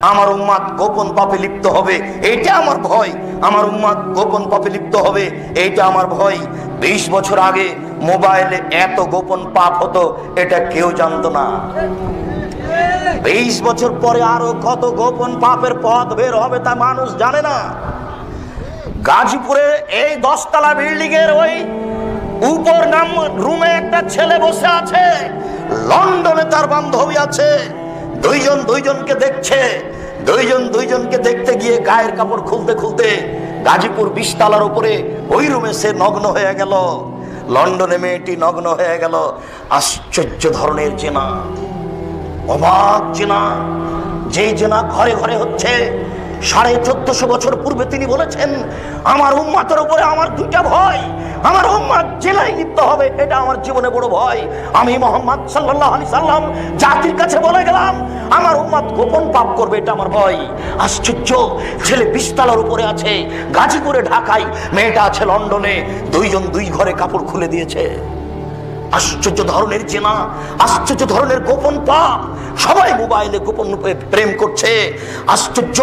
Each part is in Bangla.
আমার উম্মাত গোপন পাপে লিপ্ত হবে, এইটা আমার ভয়। আমার উম্মাত গোপন পাপে লিপ্ত হবে, এইটা আমার ভয়। 20 বছর আগে মোবাইলে এত গোপন পাপ হতো, এটা কেউ জানতো না। 20 বছর পরে আরো কত গোপন পাপের পথ বের হবে তা মানুষ জানে না। গাজীপুরের এই 10 তলা বিল্ডিং এর ওই উপর নাম রুমে একটা ছেলে বসে আছে, লন্ডনে তার বান্ধবী আছে, দুইজন দুইজনকে দেখছে। দুইজনকে দেখতে গিয়ে গায়ের কাপড় খুলতে খুলতে গাজীপুর 20 তলার উপরে ওই রুমে সে নগ্ন হয়ে গেল। লন্ডনে মেয়েটি নগ্ন হয়ে গেল। আশ্চর্য ধরনের জেনা, অবাক জেনা, যেই জেনা ঘরে ঘরে হচ্ছে। 1450 বছর পূর্বে তিনি বলেছেন, আমার উম্মাতের উপরে আমার দুইটা ভয়। আমার উম্মাত জেনায় লিপ্ত হবে, এটা আমার জীবনে বড় ভয়। আমি মুহাম্মদ সাল্লাল্লাহু আলাইহি সাল্লাম জাতির কাছে বলে গেলাম, আমার উম্মাত গোপন পাপ করবে, এটা আমার ভয়। আশ্চর্য, ছেলে 20 তলার উপরে আছে গাজীপুরে, ঢাকায়, মেয়েটা আছে লন্ডনে। দুইজন দুই ঘরে কাপড় খুলে দিয়েছে। আশ্চর্য ধরনের জেনা, আশ্চর্য ধরনের গোপন পাপ। সবাই মোবাইলে গোপন রূপে প্রেম করছে। আশ্চর্য,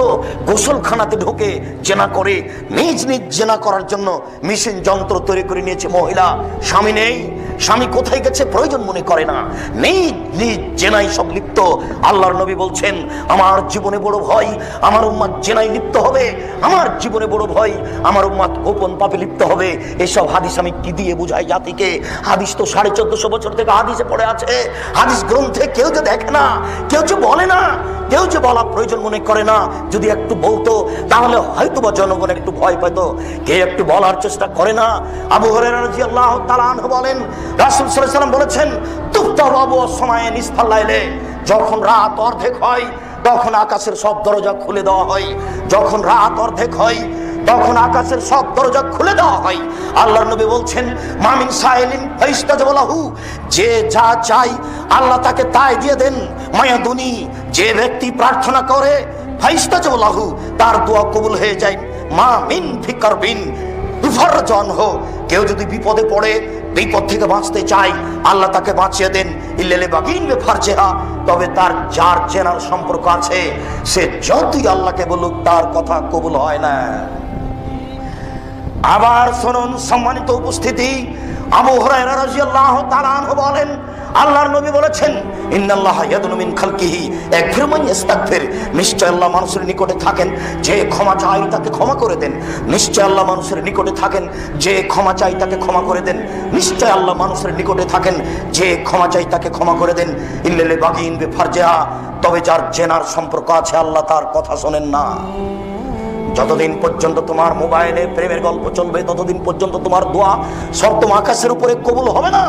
গোসলখানাতে ঢোকে জেনা করে। নিজ নিজ জেনা করার জন্য মেশিন যন্ত্র তৈরি করে নিয়েছে মহিলা। স্বামী নেই, স্বামী কোথায় গেছে প্রয়োজন মনে করে না, নিজ নিজ জেনাই সব লিপ্ত। আল্লাহর নবী বলছেন, আমার জীবনে বড় ভয়, আমার উম্মাত জেনায় লিপ্ত হবে। আমার জীবনে বড় ভয়, আমার উম্মাত গোপন পাপে লিপ্ত হবে। এসব হাদিস আমি কি দিয়ে বুঝাই জাতিকে? হাদিস তো 1450 বছর থেকে হাদিসে পড়ে আছে। হাদিস গ্রন্থে কেউ যে দেখে না, কেউ যে বলে না, কেউ যে বলা প্রয়োজন মনে করে না। যদি একটু বলতো তাহলে হয়তো বা জনগণ একটু ভয় পেত। কে একটু বলার চেষ্টা করে না। আবু হুরায়রা রাদিয়াল্লাহু তাআলা আনহু বলেন, রাসূল সাল্লাল্লাহু আলাইহি ওয়াসাল্লাম বলেছেন, তুফতাহু আবওয়াবুস সামায়ে নিসফাল লাইলে, যখন রাত অর্ধেক হয় তখন আকাশের সব দরজা খুলে দেওয়া হয়। যখন রাত অর্ধেক হয় তখন আকাশের সব দরজা খুলে দেওয়া হয়। আল্লাহর নবী বলছেন, মামিন সাইলিন ফাইস্তাজাবু লাহু, যে যা চাই আল্লাহ তাকে তাই দিয়ে দেন। মায়াদুনি, যে ব্যক্তি প্রার্থনা করে ফাইস্তাজাবু লাহু, তার দোয়া কবুল হয়ে যায়। মা মিন ফিকারবিন তুফারজান হো, কেউ যদি বিপদে পড়ে, বিপদ থেকে বাঁচতে চাই, আল্লাহ তাকে বাঁচিয়ে দেন। ইল্লাল বাগিন বেফারজেহা, তবে তার যার জেনার সম্পর্ক আছে সে যতই আল্লাহকে বলুক তার কথা কবুল হয় না। আবার শুনুন সম্মানিত উপস্থিতি, আবু হুরায়রা রাদিয়াল্লাহু তাআলা আনহু বলেন, আল্লাহর নবী বলেছেন, ইন্নাল্লাহা ইয়াদনু মিন খালকিহি ইয়াগফিরু মান ইস্তাগফির, নিশ্চয় আল্লাহ মানুষের নিকটে থাকেন যে ক্ষমা চায় তাকে ক্ষমা করে দেন। নিশ্চয় আল্লাহ মানুষের নিকটে থাকেন যে ক্ষমা চায় তাকে ক্ষমা করে দেন। নিশ্চয় আল্লাহ মানুষের নিকটে থাকেন যে ক্ষমা চায় তাকে ক্ষমা করে দেন। ইল্লাল বাগিন বেফারজেহা, তবে যার জেনার সম্পর্ক আছে আল্লাহ তার কথা শোনেন না। যতদিন পর্যন্ত তোমার মোবাইলে প্রেমের গল্প চলবে ততদিন পর্যন্ত তোমার দোয়া সপ্তম আকাশের উপরে কবুল হবে না।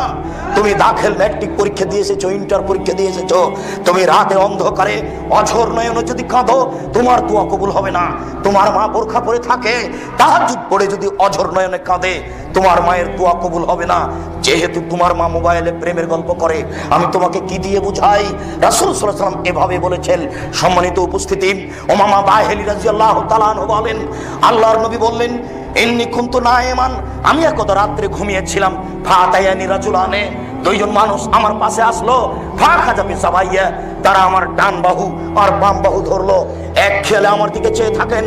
তুমি দাখিল ম্যাট্রিক পরীক্ষা দিয়ে এসেছো, ইন্টার পরীক্ষা দিয়ে এসেছো, তুমি রাতে অন্ধকারে অঝোর নয়নে যদি কাঁদো তোমার দোয়া কবুল হবে না। তোমার মা বোরখা পরে থাকে, তাহাজ্জুদ পড়ে যদি অঝোর নয়নে কাঁদে তোমার মায়ের দোয়া কবুল হবে না। যেহেতু তোমার মা মোবাইলে প্রেমের গল্প করে, আমি তোমাকে কি দিয়ে বুঝাই? রাসূল সাল্লাল্লাহু আলাইহি ওয়াসাল্লাম এভাবে বলেছেন। সম্মানিত উপস্থিতি, উমামা বাহিলি রাদিয়াল্লাহু তাআলা আনহু বলেন, আল্লাহর নবী বললেন, ইন্নী কুনতু নাইমান, আমি একদা রাত্রে ঘুমিয়েছিলাম। ফাতায়ানি রাজুলানে, দুইজন মানুষ আমার পাশে আসলো। ফাখাযাবি সাবাইয়া, তারা আমার ডান বাহু আর বাম বাহু ধরলো। এক খেয়ালে আমার দিকে চেয়ে থাকেন।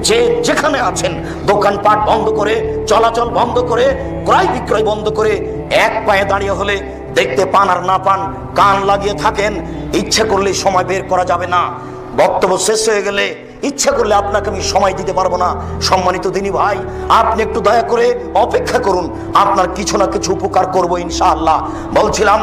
যে যেখানে আছেন দোকানপাট বন্ধ করে, চলাচল বন্ধ করে, ক্রয় বিক্রয় বন্ধ করে এক পায়ে দাঁড়িয়ে হলে দেখতে পান আর না পান কান লাগিয়ে থাকেন। ইচ্ছে করলে সময় বের করা যাবে না। বক্তব্য শেষ হয়ে গেলে ইচ্ছা করলে আপনাকে আমি সময় দিতে পারবো না। সম্মানিত দিনী ভাই, আপনি একটু দয়া করে অপেক্ষা করুন, আপনার কিছু না কিছু উপকার করবো ইনশাআল্লাহ। বলছিলাম,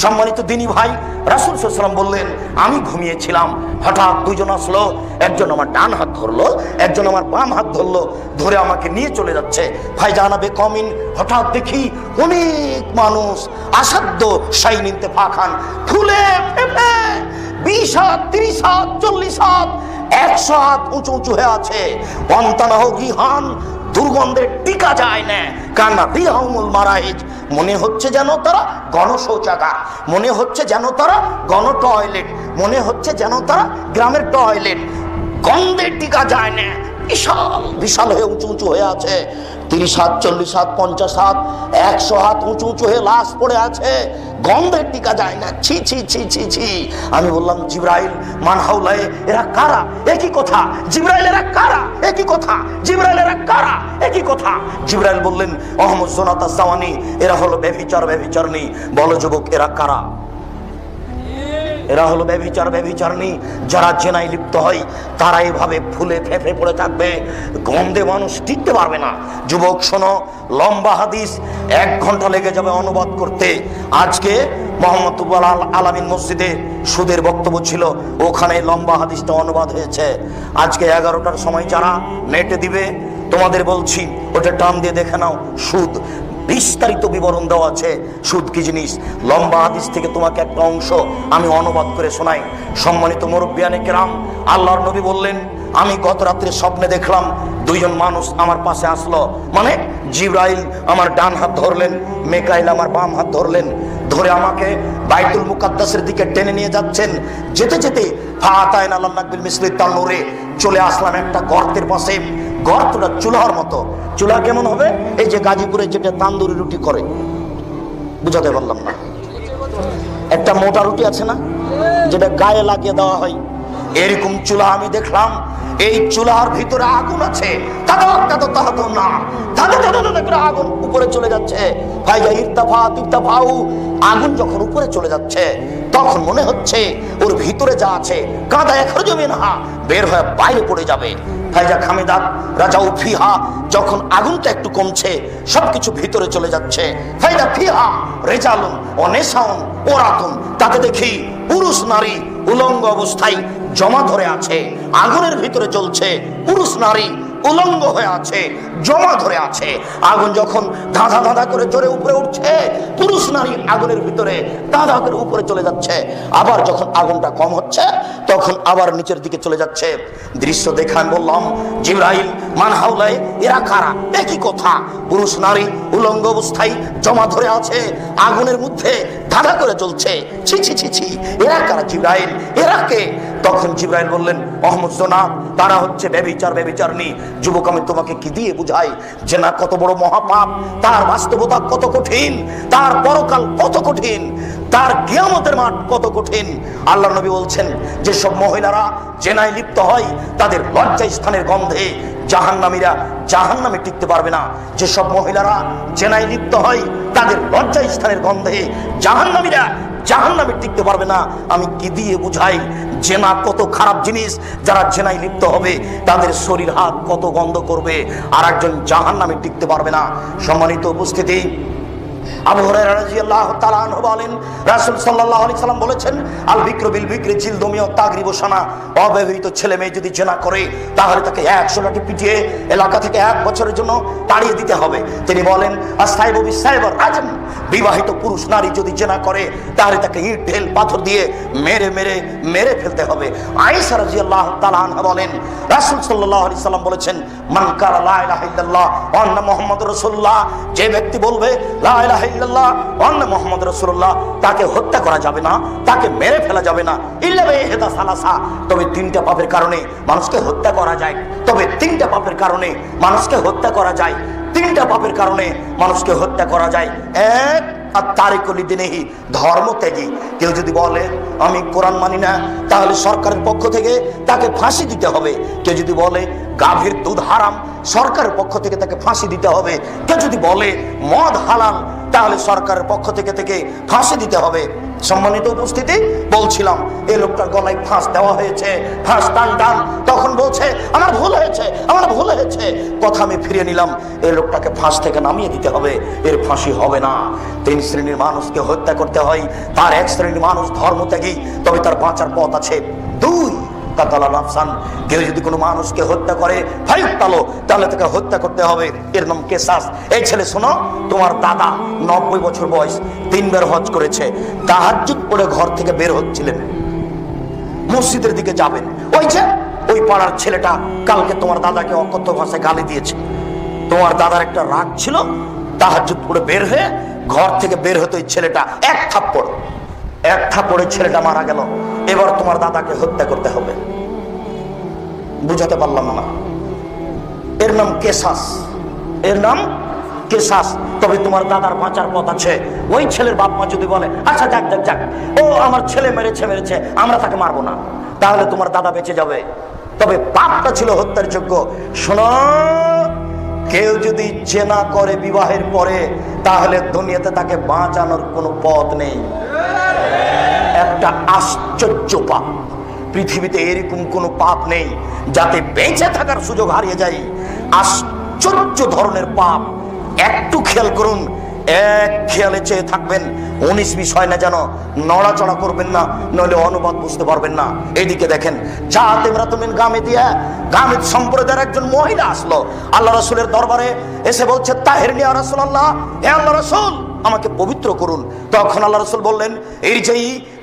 সম্মানিত দিনী ভাই, রাসূল সাল্লাল্লাহু আলাইহি ওয়াসাল্লাম বললেন, আমি ঘুমিয়েছিলাম, হঠাৎ দুইজন আসলো। একজন আমার ডান হাত ধরলো, একজন আমার বাম হাত ধরলো, ধরে আমাকে নিয়ে চলে যাচ্ছে। ভাইজান বেকমিন, হঠাৎ দেখি অনেক মানুষ আসাধ্য শাইন ইন্তেফাখান ফুলে ফেপে 20 হাত, 30 হাত, 40 হাত, 100 হাত উঁচু উঁচু হয়ে আছে। অন্তানাহ রিহান, দুর্গন্ধে টিকা যায় না। কান্না রিহাউমুল মারাইজ, মনে হচ্ছে যেন তারা গণশৌচাগার, মনে হচ্ছে যেন তারা গণ টয়লেট, মনে হচ্ছে যেন তারা গ্রামের টয়লেট। গন্ধে টিকা যায় না, বিশাল বিশাল হয়ে উঁচু উঁচু হয়ে আছে, 30 হাত, 40 হাত, 50 হাত, 100 হাত উঁচু উঁচু হয়ে লাশ পড়ে আছে, গন্ধের টিকা যায় না। ছি ছি ছি ছি ছি। আমি বললাম, জিবরাইল মান হাউলায়ে, এরা কারা? একই কথা। জিবরাইল, এরা কারা? একই কথা। জিবরাইল, এরা কারা? একই কথা। জিবরাইল বললেন, আহমদ জোনাতা জাওয়ানি, এরা হলো ব্যভিচার ব্যভিচারণী। বলো যুবক, এরা কারা? এরা হলো ব্যভিচার ব্যভিচারণী। যারা জেনায় লিপ্ত হয় তারা এভাবে ফুলে ফেঁপে পড়ে থাকবে, গন্ধে মানুষ টিকতে পারবে না। যুবক শোনো, লম্বা হাদিস, 1 ঘন্টা লেগে যাবে অনুবাদ করতে। আজকে মোহাম্মদুল আলামিন মসজিদে সুদের বক্তব্য ছিল, ওখানে লম্বা হাদিসটা অনুবাদ হয়েছে। আজকে 11টার সময় যারা নেটে দিবে, তোমাদের বলছি ওটা টান দিয়ে দেখে নাও। সুদ বিস্তারিত বিবরণ দেওয়া আছে, সুদ কি জিনিস। লম্বা হাদিস থেকে তোমাকে একটা অংশ আমি অনুবাদ করে শোনাই। সম্মানিত মুরব্বিয়ানে কেরাম, আল্লাহর নবী বললেন, আমি গত রাত্রে স্বপ্নে দেখলাম 2 জন মানুষ আমার পাশে আসলো। মানে জিবরাইল আমার ডান হাত ধরলেন, মেকাইল আমার বাম হাত ধরলেন, ধরে আমাকে বাইতুল মুকাদ্দাসের দিকে টেনে নিয়ে যাচ্ছেন। যেতে যেতে ফাতাইন আল্লাহ নাকবিল মিসলি তান্নুরে চলে আসলাম একটা গর্তের পাশে। গর্তটা চুলার মতো। চুলা কেমন হবে? এই যে গাজীপুরে যেটা তান্দুরি রুটি করে, বুঝাতে পারলাম না। একটা মোটা রুটি আছে না, যেটা গায়ে লাগিয়ে দেওয়া হয়, এরকম চুলা আমি দেখলাম। এই চুলার ভিতরে আগুন আছে, আগুন উপরে চলে যাচ্ছে। আগুন যখন উপরে চলে যাচ্ছে তখন মনে হচ্ছে ওর ভিতরে যা আছে কাদা এখনো জমে না, বের হয়ে বাইরে পড়ে যাবে। ফাইজা খামিদাত রাজাউ ফিহা, যখন আগুনটা একটু কমছে সবকিছু ভিতরে চলে যাচ্ছে। ফাইদা ফিহা রেজালুন ও নেশাউন ও রাতুন, তাতে দেখি পুরুষ নারী উলঙ্গ অবস্থায় জমা ধরে আছে, আগুনের ভিতরে জ্বলছে। পুরুষ নারী উলঙ্গ হয়ে আছে, জমা ধরে আছে। আগুন যখন ধাঁধা ধাঁধা করে জোরে উপরে উঠছে, পুরুষ নারী আগুনের ভিতরে ধাঁধা করে উপরে চলে যাচ্ছে। আবার যখন আগুনটা কম হচ্ছে তখন আবার নিচের দিকে চলে যাচ্ছে। দৃশ্য দেখান বললাম, জিবরাইল মান হাউলায়ে, এরা কারা? একই কথা। পুরুষ নারী উলঙ্গ অবস্থায় জমা ধরে আছে, আগুনের মধ্যে ধাঁধা করে জ্বলছে। ছি ছি ছি ছি, এরা কারা জিবরাইল? এরা কে? তখন জিবরাইল বললেন, আহমদ জোনা, তারা হচ্ছে ব্যভিচার ব্যভিচারণী। যুবক, আমি তোমাকে কি দিয়ে বুঝাই যে না কত বড় মহাপাপ, তার বাস্তবতা কত কঠিন, তার পরকাল কত কঠিন, তার কিয়ামতের মাঠ কত কঠিন। আল্লাহ নবী বলছেন, যেসব মহিলারা জেনায় লিপ্ত হয় তাদের লজ্জা স্থানের গন্ধে জাহান্নামীরা জাহান্নামে টিকতে পারবে না। যেসব মহিলারা জেনায় লিপ্ত হয় তাদের লজ্জা স্থানের গন্ধে জাহান্নামীরা জাহান্নামে টিকতে পারবে না। আমি কি দিয়ে বুঝাই জেনা কত খারাপ জিনিস? যারা জেনায় লিপ্ত হবে তাদের শরীর হাত কত গন্ধ করবে, আর একজন জাহান্নামে টিকতে পারবে না। সম্মানিত উপস্থিতি, আবু হুরায়রা রাদিয়াল্লাহু তাআলা আনহু বলেন, রাসূল সাল্লাল্লাহু আলাইহি সাল্লাম বলেছেন, আল বিকরু বিল বিকরি জিলদুমিয়া তাগরিবু সানা, অবিবাহিত ছেলে মেয়ে যদি জেনা করে তাহলে তাকে 100 লাঠি পিটিয়ে এলাকা থেকে 1 বছরের জন্য তাড়িয়ে দিতে হবে। তিনি বলেন, আসাইবু বিসাইবার রাজম, বিবাহিত পুরুষ নারী যদি জেনা করে তাহলে তাকে ইট ঢেল পাথর দিয়ে মেরে মেরে মেরে ফেলতে হবে। আয়েশা রাদিয়াল্লাহু তাআলা আনহা বলেন, রাসূল সাল্লাল্লাহু আলাইহি সাল্লাম বলেছেন, মান কারা লা ইলাহা ইল্লাল্লাহ ওয়া আন্না মুহাম্মাদুর রাসূলুল্লাহ, যে ব্যক্তি বলবে লা ইলাহা ইল্লাল্লাহ ওয়া আন্না মুহাম্মাদুর রাসূলুল্লাহ, তাকে হত্যা করা যাবে না, তাকে মেরে ফেলা যাবে না। ইল্লা বিহিদা সালাসা, তবে 3টা পাপের কারণে মানুষকে হত্যা করা যায়। তবে 3টা পাপের কারণে মানুষকে হত্যা করা যায়। 3টা পাপের কারণে মানুষকে হত্যা করা যায়। এক, আর তারিকুল দিনেহি, ধর্মত্যাগী। কেউ যদি বলে আমি কোরআন মানি না, তাহলে সরকারের পক্ষ থেকে তাকে ফাঁসি দিতে হবে। কেউ যদি বলে গাভীর দুধ হারাম, সরকারের পক্ষ থেকে তাকে ফাঁসি দিতে হবে। কেউ যদি বলে মদ হালাল, তাহলে সরকারের পক্ষ থেকে ফাঁসি দিতে হবে। সম্মানিত উপস্থিতি, বলছিলাম এই লোকটার গলায় ফাঁস দেওয়া হয়েছে, ফাঁস টান টান। তখন বলছে আমার ভুল হয়েছে, আমার ভুল হয়েছে। কথা আমি ফিরিয়ে নিলাম, এই লোকটাকে ফাঁস থেকে নামিয়ে দিতে হবে, এর ফাঁসি হবে না। 3 শ্রেণীর মানুষকে হত্যা করতে হয়। তার 1 শ্রেণীর মানুষ ধর্মত্যাগী, তবে তার বাঁচার পথ আছে। 2, কাতালা নাফসান, কেউ যদি কোনো মানুষকে হত্যা করে ফায়ুক্তালো, তাহলে তাকে হত্যা করতে হবে, এর নাম কিসাস। এই ছেলে শোনো, তোমার দাদা 90 বছর বয়স, 3 বার হজ করেছে, তাহাজ্জুদ পড়ে ঘর থেকে বের হচ্ছিলেন, মসজিদের দিকে যাবেন, ওই যে ওই পাড়ার ছেলেটা কালকে তোমার দাদাকে অকথ্য ভাষায় গালি দিয়েছে। তোমার দাদার একটা রাগ ছিল, তাহাজ্জুদ পড়ে বের হয়ে ঘর থেকে বের হতে ওই ছেলেটা এক থাপ্পড়ে ছেলেটা মারা গেল। এবার তোমার দাদাকে হত্যা করতে হবে। বুঝাতে পারলাম না? এর নাম কেসাস, এর নাম কেসাস। তবে তোমার দাদার বাঁচার পথ আছে। ওই ছেলের বাপ মা যদি বলে আচ্ছা যাক যাক যাক, ও আমার ছেলে মেরেছে, আমরা তাকে মারবো না, তাহলে তোমার দাদা বেঁচে যাবে। তবে পাপটা ছিল হত্যার যোগ্য। শোনো, কেউ যদি জেনা করে বিবাহের পরে, তাহলে দুনিয়াতে তাকে বাঁচানোর কোনো পথ নেই। একটা আশ্চর্য পাপ, পৃথিবীতে এরকম কোনো পাপ নেই যাতে বেঁচে থাকার সুযোগ হারিয়ে যায়। আশ্চর্য ধরনের পাপ। একটু খেয়াল করুন, এক খেয়ালে চেয়ে থাকবেন, 19-20 হয় না যেন, নড়াচড়া করবেন না, নইলে অনুবাদ বুঝতে পারবেন না। এদিকে দেখেন, জাহাতে ইমরাতুমিন গামিদিয়া, গামিদ সম্প্রদায়ের একজন মহিলা আসলো আল্লাহ রাসূলের দরবারে, এসে বলছে তাহিরনি ইয়া রাসূলুল্লাহ, হে আল্লাহ রাসূল আমাকে পবিত্র করুন। তখন আল্লাহ রাসূল বললেন, এই যে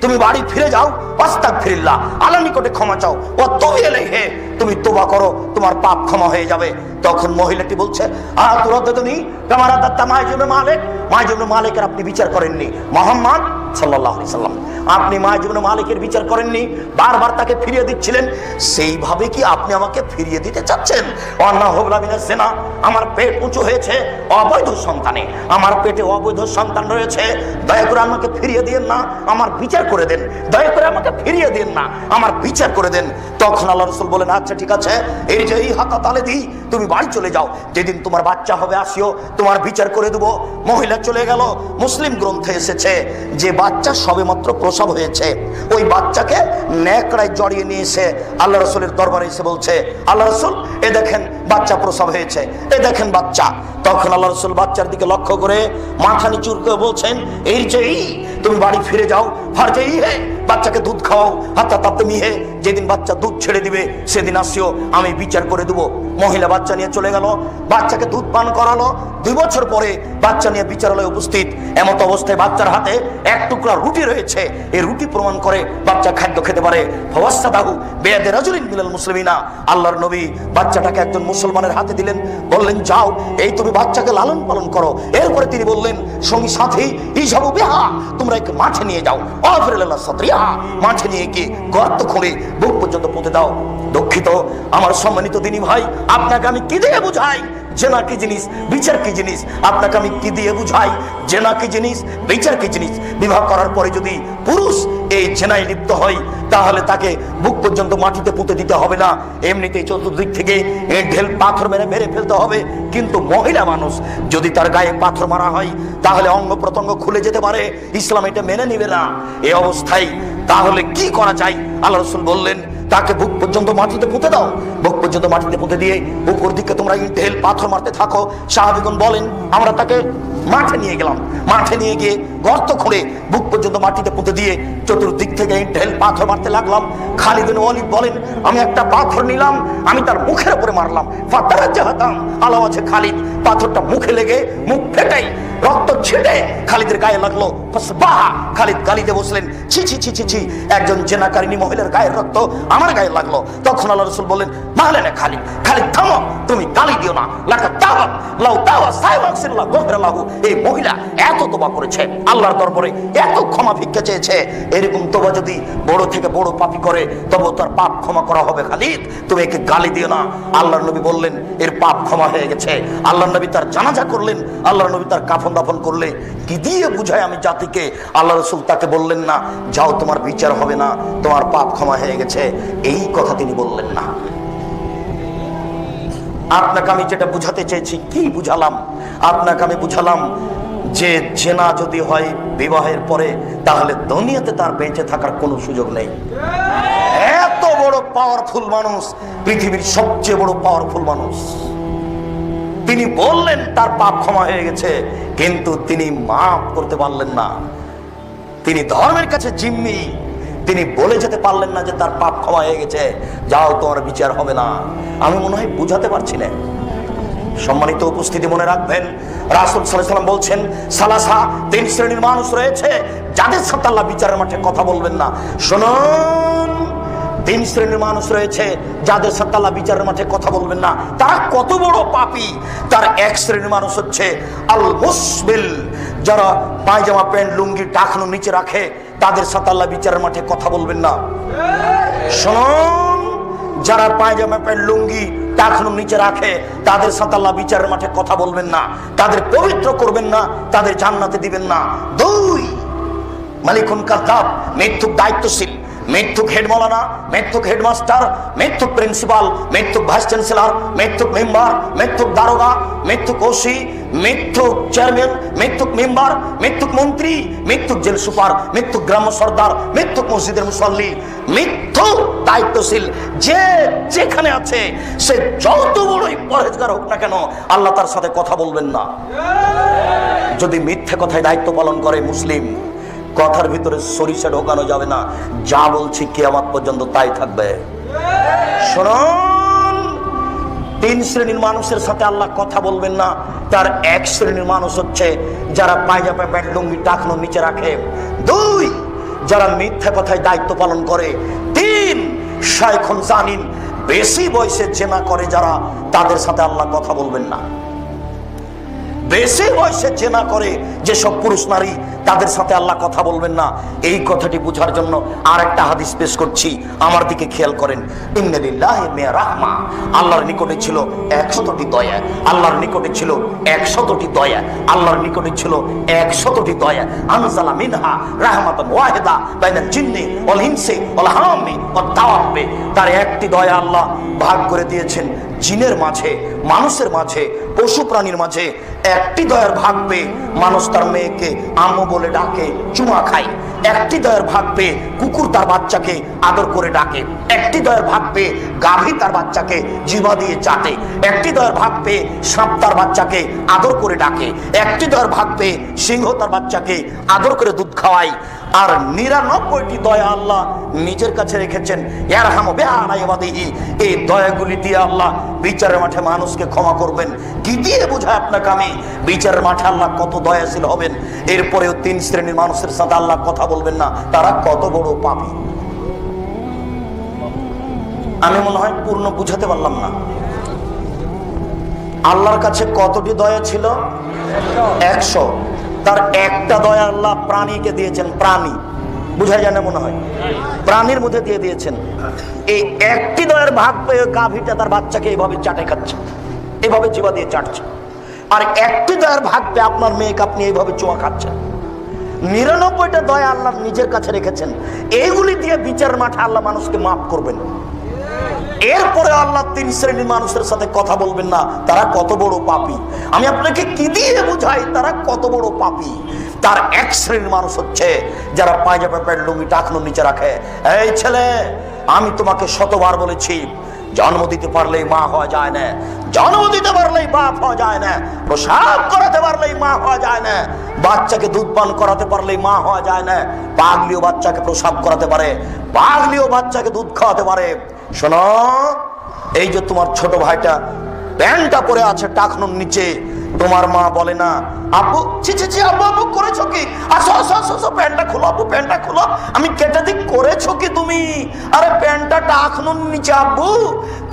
তুমি বাড়ি ফিরে যাও, আস্তাগফিরুল্লাহ, আল্লাহর নিকটে ক্ষমা চাও, ও তুবি ইলাইহি, তুমি তওবা করো, তোমার পাপ ক্ষমা হয়ে যাবে। তখন মহিলাটি বলছে, আতুরাদ্দুনি কামা রাদাত্তা মাইজুব মালিক, মাইজুব মালিকের আপনি বিচার করেননি, মুহাম্মদ সাল্লাল্লাহু আলাইহি সাল্লাম আপনি মাইজুব মালিকের বিচার করেননি, বারবার তাকে ফিরিয়ে দিচ্ছিলেন, সেইভাবে কি আপনি আমাকে ফিরিয়ে দিতে চাচ্ছেন? ওয়ান্নাহু লামিনাজ জিনা, আমার পেট উঁচু হয়েছে অবৈধ সন্তানে, আমার পেটে অবৈধ সন্তান রয়েছে, দয়া করে আমাকে ফিরিয়ে দিন না, আমার বিচার করে দেন, দয়া করে আমাকে ফিরিয়ে দিন না, আমার বিচার করে দেন। তখন আল্লাহ রাসূল বলেন, আচ্ছা ঠিক আছে, এই যে এই হাতা তালে দিই, তুমি বাড়ি চলে যাও, যেদিন তোমার বাচ্চা হবে আসিও, তোমার বিচার করে দেবো। মহিলা চলে গেল। মুসলিম গ্রন্থে এসেছে যে বাচ্চা সবেমাত্র প্রসব হয়েছে, ওই বাচ্চাকে নেকড়ায় জড়িয়ে নিয়ে এসে আল্লাহ রাসূলের দরবারে এসে বলছে, আল্লাহ রাসূল এ দেখেন বাচ্চা প্রসব হয়েছে, এ দেখেন বাচ্চা। তখন আল্লাহ রাসূল বাচ্চার দিকে লক্ষ্য করে মাথা নিচু করে বলছেন, এই যে তুমি বাড়ি ফিরে যাও, ফারজেই হে, বাচ্চাকে দুধ খাওয়াও, হাত্তা তাপ্তমি হে, যেদিন বাচ্চা দুধ ছেড়ে দিবে সেদিন আসিও, আমি বিচার করে দেবো। মহিলা বাচ্চা নিয়ে চলে গেল, বাচ্চাকে দুধ পান করালো। 2 বছর পরে বাচ্চা নিয়ে বিচারালয়ে উপস্থিত, এমত অবস্থায় বাচ্চার হাতে এক টুকরা রুটি রয়েছে। এই রুটি প্রমাণ করে বাচ্চা খাদ্য খেতে পারে। ফাওয়াসাদাহু বিয়াদি রাজুলিন মিনাল মুসলিমিনা, আল্লাহর নবী বাচ্চাটাকে একজন মুসলমানের হাতে দিলেন, বললেন যাও, এই তুমি বাচ্চাকে লালন পালন করো। এরপরে তিনি বললেন, সঙ্গী সাথী ইজাবু বিহা, তোমরা একে মাঠে নিয়ে যাও, আফরিল্লাহ সাদরিহা, মাঠে নিয়ে গিয়ে গর্ত খুঁড়ে বুক পর্যন্ত পুঁতে দাও। দুঃখিত আমার সম্মানিত দিনী ভাই, আপনাকে আমি কি দিয়ে বুঝাই জেনা কি জিনিস, বিচার কি জিনিস? আপনাকে আমি কি দিয়ে বুঝাই জেনা কি জিনিস, বিচার কি জিনিস? বিবাহ করার পরে যদি পুরুষ এই জেনায় লিপ্ত হয়, তাহলে তাকে বুক পর্যন্ত মাটিতে পুঁতে দিতে হবে না, এমনিতেই চতুর্দিক থেকে ঢেল পাথর মেরে ফেলতে হবে। কিন্তু মহিলা মানুষ যদি তার গায়ে পাথর মারা হয়, তাহলে অঙ্গ প্রত্যঙ্গ খুলে যেতে পারে, ইসলাম এটা মেনে নিবে না। এই অবস্থায় তাহলে কি করা যায়? আল্লাহ রাসূল বললেন, তাকে বুক পর্যন্ত মাটিতে পুঁতে দাও। বুক পর্যন্ত মাটিতে পুঁতে দিয়ে উপর দিকে তোমরা ঢেল পাথর মারতে থাকো। সাহাবীগণ বলেন, আমরা তাকে মাঠে নিয়ে গেলাম, মাঠে নিয়ে গিয়ে গর্ত খুঁড়ে বুক পর্যন্ত মাটিতে পুঁতে দিয়ে চতুর্দিক থেকে ঢেল পাথর মারতে লাগলাম। খালিদ বিন ওয়ালিদ বলেন, আমি একটা পাথর নিলাম, আমি তার মুখের উপরে মারলাম। ফাতারাজ্জাহাতাম আলাও আছে খালিদ, পাথরটা মুখে লেগে মুখ ফেটাই রক্ত ছিটে খালিদের গায়ে লাগলো। ফাসবাহা, খালিদ গালি দিয়ে বসলেন, ছি ছি ছি ছি ছি, একজন জেনাকারিনী মহিলার গায়ের রক্ত আমার গায়ে লাগলো। তখন আল্লাহ রাসূল বললেন, মাহলেনা খালিদ, খালিদ থামো, তুমি গালি দিও না। লাকা তাওবা লাউ তাওবা সাইবাকসিল্লাহ গফরালাহু, এই মহিলা এত তওবা করেছে, আল্লাহর দরবারে এত ক্ষমা ভিক্ষা চেয়েছে, এরকম তওবা যদি বড় থেকে বড় পাপী করে, তবে তার পাপ ক্ষমা করা হবে। খালিদ তুমি একে গালি দিও না। আল্লাহর নবী বললেন, এর পাপ ক্ষমা হয়ে গেছে। আল্লাহর নবী তার জানাজা করলেন, আল্লাহর নবী তার কাফন দাফন করলে। কি দিয়ে বুঝায় আমি জাতিকে? আল্লাহ রাসূল তাকে বললেন না, যাও তোমার বিচার হবে না, তোমার পাপ ক্ষমা হয়ে গেছে, এই কথা তিনি বললেন না। আপনাকে আমি যেটা বুঝাতে চেয়েছি, কি বুঝালাম? আপনাকে আমি বুঝালাম যে জেনা যদি হয় বিবাহের পরে, তাহলে দুনিয়াতে তার বেঁচে থাকার কোনো সুযোগ নেই। এত বড় পাওয়ারফুল মানুষ, পৃথিবীর সবচেয়ে বড় পাওয়ারফুল মানুষ, তিনি বললেন তার পাপ ক্ষমা হয়ে গেছে, কিন্তু তিনি মাফ করতে পারলেন না। তিনি ধর্মের কাছে জিম্মি, তিনি বলে যেতে পারলেন না যে তার পাপ ক্ষমা হয়ে গেছে, যাও তোমার বিচার হবে না। আমি মনে হয় বুঝাতে পারছি না। সম্মানিত উপস্থিতি, মনে রাখবেন, রাসূল সাল্লাল্লাহু আলাইহি ওয়াসাল্লাম বলছেন, সালাসা, 3 শ্রেণীর মানুষ রয়েছে যাদের সাথে আল্লাহ বিচারের মাঠে কথা বলবেন না। শুনুন, 3 শ্রেণীর মানুষ রয়েছে যাদের সাথে আল্লাহ বিচারের মাঠে কথা বলবেন না। তারা কত বড় পাপী! তার 1 শ্রেণীর মানুষ হচ্ছে আল মুসবিল, যারা পায়জামা প্যান্ট লুঙ্গি টাকনো নিচে রাখে, তাদের সাথে আল্লাহ বিচারের মাঠে কথা বলবেন না। শুনুন, যারা পায়জামা প্যান্ট লুঙ্গি টাকনুর নিচে রাখে, তাদের সাথে আল্লাহ বিচারের মাঠে কথা বলবেন না, তাদের পবিত্র করবেন না, তাদের জান্নাতে দিবেন না। 2 মালিকুন কাযাব, মিথ্যুক দায়িত্বশীল, মিথ্যুক হেড মৌলানা, মিথ্যুক হেডমাস্টার, মিথ্যুক প্রিন্সিপাল, মিথ্যুক ভাইস চ্যান্সেলর, মিথ্যুক মেম্বার, মিথ্যুক দারোগা, মিথ্যুক ওসি, মিথ্যুক চেয়ারম্যান, মিথ্যুক মেম্বার, মিথ্যুক মন্ত্রী, মিথ্যুক জেল সুপার, মিথ্যুক গ্রাম্য সর্দার, মিথ্যুক মসজিদের মুসল্লি, মিথ্যুক দায়িত্বশীল, যে যেখানে আছে সে যত বড়ই পরহেজগার হোক না কেন, আল্লাহ তার সাথে কথা বলবেন না। যদি মিথ্যে কথায় দায়িত্ব পালন করে মুসলিম, কথার ভিতরে সরিষা ঢোকানো যাবে না, যা বলছি কিয়ামত পর্যন্ত তাই থাকবে। শুনুন, 3 শ্রেণীর মানুষের সাথে আল্লাহ কথা বলবেন না। তার 1 শ্রেণীর মানুষ হচ্ছে যারা পায়জামা প্যান্ট লুঙ্গি টাকনোর নিচে রাখে। 2 যারা মিথ্যা কথায় দায়িত্ব পালন করে। 3 শায়খুন জানিন, বেশি বয়সে জেনা করে যারা, তাদের সাথে আল্লাহ কথা বলবেন না। বেশি বয়সে জেনা করে যেসব পুরুষ নারী, তাদের সাথে আল্লাহ কথা বলবেন না। এই কথাটি বোঝার জন্য আর একটা হাদিস পেশ করছি, আমার দিকে খেয়াল করেন। ইন্না লিল্লাহি মিয়া রাহমা, আল্লাহর নিকটে ছিল 100টি দয়া, আল্লাহর নিকটে ছিল 100টি দয়া, আল্লাহর নিকটে ছিল 100টি দয়া। আনজালা মিনহা রাহমাতান ওয়াহিদা বাইনাল জিন্নি ওয়াল ইনসি ওয়াল হামি ওয়াত দাওয়াবি, তার একটি দয়া আল্লাহ ভাগ করে দিয়েছেন জিনের মাঝে, মানুষের মাঝে, পশু প্রাণীর মাঝে। একটি দয়ার ভাগ পেয়ে মানুষ তার মেয়েকে আম্মু বলে ডাকে, চুমা খায়। একটি দয়ার ভাগ পেয়ে কুকুর তার বাচ্চাকে আদর করে ডাকে। একটি দয়ার ভাগ পেয়ে গাভী তার বাচ্চাকে জিহ্বা দিয়ে চাটে। একটি দয়ার ভাগ পেয়ে সাপ তার বাচ্চাকে আদর করে ডাকে। একটি দয়ার ভাগ পেয়ে সিংহ তার বাচ্চাকে আদর করে দুধ খাওয়ায়। আর 99টি দয়া আল্লাহ নিজের কাছে রেখেছেন। ইয়ারহামু বিআলা ইবাদিহি, এই দয়াগুলি দিয়ে আল্লাহ বিচারের মাঠে মানুষকে ক্ষমা করবেন। কি দিয়ে বোঝায় আপনাকে আমি বিচারের মাঠে আল্লাহ কত দয়াশীল হবেন? এরপরেও 3 শ্রেণীর মানুষের সাথে আল্লাহ কথা বলবেন না, তারা কত বড় পাপী। আমি মনে হয় পূর্ণ বুঝাতে পারলাম না। আল্লাহর কাছে কতটি দয়া ছিল? 100। তার একটা দয়া আল্লাহ প্রাণীকে দিয়েছেন। প্রাণী বুঝা যায় না মনে হয়, প্রাণীর মধ্যে দিয়ে দিয়েছেন। এই একটি দয়ার ভাগ পেয়ে গাভীটা তার বাচ্চাকে এইভাবে চাটে খাচ্ছে, এইভাবে জিহ্বা দিয়ে চাটছে। আর একটি দয়ার ভাগ পেয়ে আপনার মেয়েকে আপনি এইভাবে চুমা খাচ্ছেন। 99টা দয়া আল্লাহ নিজের কাছে রেখেছেন। এইগুলি দিয়ে বিচার মাঠে আল্লাহ মানুষকে মাফ করবেন। এরপরে আল্লাহ 3 শ্রেণীর মানুষের সাথে কথা বলবেন না, তারা কত বড় পাপী। আমি আপনাকে কি দিয়ে বুঝাই তারা কত বড় পাপী? তার 1 শ্রেণীর মানুষ হচ্ছে যারা পায়জামা প্যান্ট লুঙ্গি টাকনোর নিচে রাখে। এই ছেলে, আমি তোমাকে শতবার বলেছি, জন্ম দিতে পারলেই মা হওয়া যায় না, জন্ম দিতে পারলেই বাপ হওয়া যায় না, প্রসাব করাতে পারলেই মা হওয়া যায় না, বাচ্চাকে দুধ পান করাতে পারলেই মা হওয়া যায় না। পাগলিও বাচ্চাকে প্রসাব করাতে পারে, পাগলিও বাচ্চাকে দুধ খাওয়াতে পারে। শোনো, এই যে তোমার ছোট ভাইটা প্যান্টটা পরে আছে টাকনোর নিচে, তোমার মা বলে না আব্বু ছি ছি ছি আব্বু আব্বু করেছো কি? আসো আসো আসো আসো, প্যান্টটা খোলো আব্বু, প্যান্টটা খোলো। আমি কেটে দিক, করেছো কি তুমি? আরে প্যান্টটা টাকনোর নিচে আব্বু।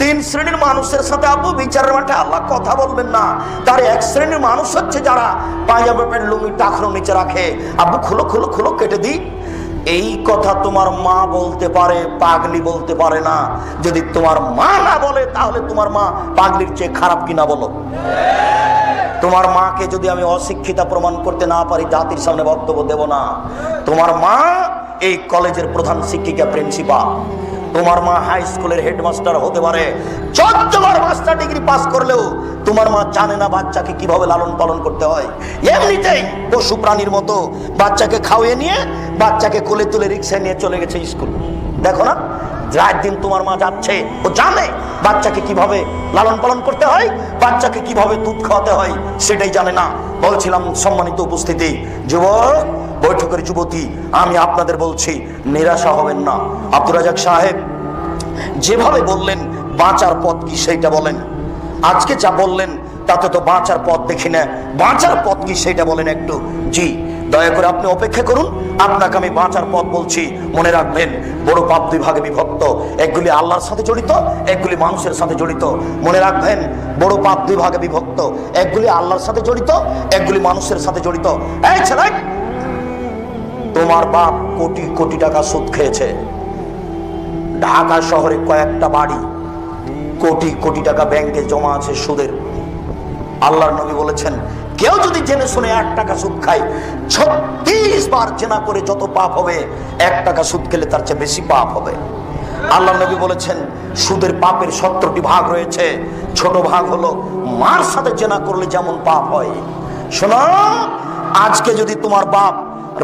3 শ্রেণীর মানুষের সাথে আব্বু বিচারের মাঠে আল্লাহ কথা বলবেন না। তার 1 শ্রেণীর মানুষ হচ্ছে যারা পায়জামা প্যান্ট লুঙ্গি টাকনোর নিচে রাখে। আব্বু খোলো খোলো খোলো, কেটে দিই। এই কথা তোমার মা বলতে পারে, পাগলি বলতে পারে না। যদি তোমার মা না বলে তাহলে তোমার মা পাগলির চেয়ে খারাপ কিনা বলো? তোমার মাকে যদি আমি অশিক্ষিতা প্রমাণ করতে না পারি, জাতির সামনে বক্তব্য দেব না। তোমার মা এই কলেজের প্রধান শিক্ষিকা, প্রিন্সিপাল। তোমার মা হাই স্কুলের হেডমাস্টার হতে পারে। 14 বার মাস্টার ডিগ্রি পাস করলেও তোমার মা জানে না বাচ্চাকে কিভাবে লালন পালন করতে হয়। এমনিতেই পশু প্রাণীর মতো বাচ্চাকে খাওয়িয়ে নিয়ে বাচ্চাকে কোলে তুলে রিক্সায় নিয়ে চলে গেছে স্কুল। দেখো না, রাত দিন তোমার মা যাচ্ছে, ও জানে বাচ্চাকে কিভাবে লালন পালন করতে হয়, বাচ্চাকে কিভাবে দুধ খাওয়াতে হয়, সেটাই জানে না। বলছিলাম সম্মানিত উপস্থিতি, যুবক, বৈঠকের যুবতী, আমি আপনাদের বলছি নিরাশা হবেন না। আব্দুর রাজাক সাহেব যেভাবে বললেন বাঁচার পথ কি সেইটা বলেন। আজকে যা বললেন তাতে তো বাঁচার পথ দেখি না। বাঁচার পথ কি সেইটা বলেন একটু। জি, দয়া করে আপনি অপেক্ষা করুন, আপনাকে আমি বাঁচার পথ বলছি। মনে রাখবেন, বড় পাপ 2 ভাগে বিভক্ত। একগুলি আল্লাহর সাথে জড়িত, একগুলি মানুষের সাথে জড়িত। মনে রাখবেন, বড় পাপ 2 ভাগে বিভক্ত। একগুলি আল্লাহর সাথে জড়িত, একগুলি মানুষের সাথে জড়িত। এই ছেলে, তোমার বাপ কোটি কোটি টাকা সুদ খেয়েছে। ঢাকা শহরে কয়েকটা বাড়ি কোটি কোটি টাকা ব্যাংকে জমা আছে সুদের। আল্লাহর নবী বলেছেন, কেউ যদি জেনে শুনে 1 টাকা সুদ খায়, 36 বার জেনা করে যত পাপ হবে, 1 টাকা সুদ খেলে তার চেয়ে বেশি পাপ হবে। আল্লাহ নবী বলেছেন, সুদের পাপের 70টি ভাগ রয়েছে। ছোট ভাগ হলো মার সাথে জেনা করলে যেমন পাপ হয়। শোনো, আজকে যদি তোমার বাপ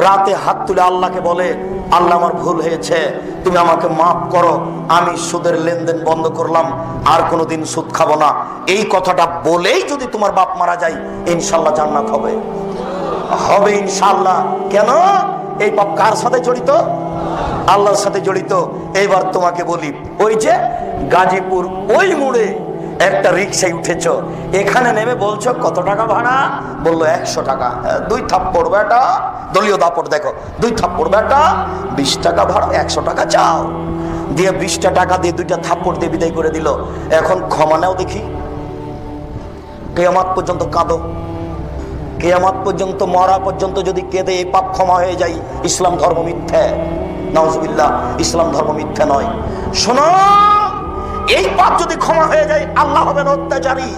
রাতে হাত তুলে আল্লাহকে বলে, আল্লাহ আমার ভুল হয়েছে, তুমি আমাকে মাফ করো, আমি সুদের লেনদেন বন্ধ করলাম, আর কোনোদিন সুদ খাবো না, এই কথাটা বলেই যদি তোমার বাপ মারা যায়, ইনশাল্লাহ জান্নাত হবে, হবে ইনশাল্লাহ। কেন? এই পাপ কার সাথে জড়িত? আল্লাহর সাথে জড়িত। এইবার তোমাকে বলি, ওই যে গাজীপুর ওই মোড়ে একটা রিক্সায় উঠেছ, এখানে নেমে বলছো কত টাকা ভাড়া? বললো 100 টাকা। 2 থাপ্পড় বেটা, দলীয় দাপট দেখো, 2 থাপ্পড় বেটা, 20 টাকা ভাড়া, 100 টাকা চাও। দিয়ে 20টা টাকা দিয়ে 2টা থাপ্পড় দিয়ে বিদায় করে দিল। এখন ক্ষমা নাও দেখি। কিয়ামত পর্যন্ত কাঁদো, কিয়ামত পর্যন্ত, মরা পর্যন্ত যদি কেঁদে এই পাপ ক্ষমা হয়ে যায়, ইসলাম ধর্ম মিথ্যা। নাউজুবিল্লাহ, ইসলাম ধর্ম মিথ্যা নয়। শোনো, এই পাপ যদি ক্ষমা হয়ে যায়, আল্লাহ হবেন অত্যাচারী।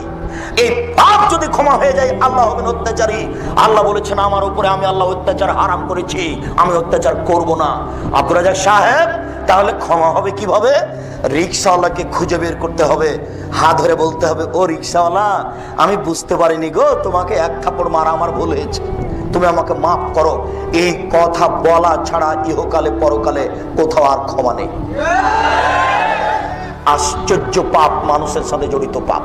এই পাপ যদি ক্ষমা হয়ে যায়, আল্লাহ হবেন অত্যাচারী। আল্লাহ বলেছেন, আমার উপরে আমি আল্লাহ অত্যাচার হারাম করেছি, আমি অত্যাচার করব না। আব্দুর রাজ্জাক সাহেব, তাহলে ক্ষমা হবে কিভাবে? রিক্সাওয়ালাকে খুঁজে বের করতে হবে, হাত ধরে বলতে হবে, ও রিক্সাওয়ালা, আমি বুঝতে পারিনি গো, তোমাকে 1 থাপ্পড় মারা আমার ভুল হয়েছে, তুমি আমাকে মাফ করো। এই কথা বলা ছাড়া ইহকালে পরকালে কোথাও আর ক্ষমা নেই। আশ্চর্য পাপ, মানুষের সাথে জড়িত পাপ।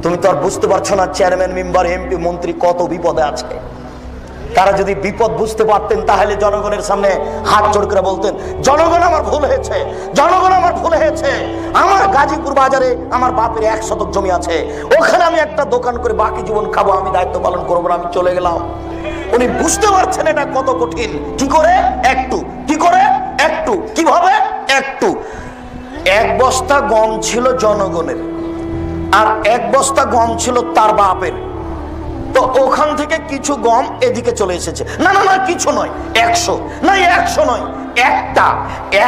তুমি তো আর বুঝতে পারছো না, চেয়ারম্যান, মেম্বার, এমপি, মন্ত্রী কত বিপদে আছে। তারা যদি বিপদ বুঝতে পারতেন, তাহলে জনগণের সামনে হাত জোড় করে বলতেন, জনগণ আমার ভুল হয়েছে, জনগণ আমার ভুল হয়েছে, আমার গাজীপুর বাজারে আমার বাপের 1 শতক জমি আছে, ওখানে আমি একটা দোকান করে বাকি জীবন খাবো, আমি দায়িত্ব পালন করবো না, আমি চলে গেলাম। উনি বুঝতে পারছেন এটা কত কঠিন। কি করে? একটু। কি করে? একটু। কিভাবে? একটু। 1 বস্তা গম ছিল জনগণের, আর 1 বস্তা গম ছিল তার বাপের। তো ওখান থেকে কিছু গম এদিকে চলে এসেছে। না না না, কিছু নয়, 100 না, 100 নয়,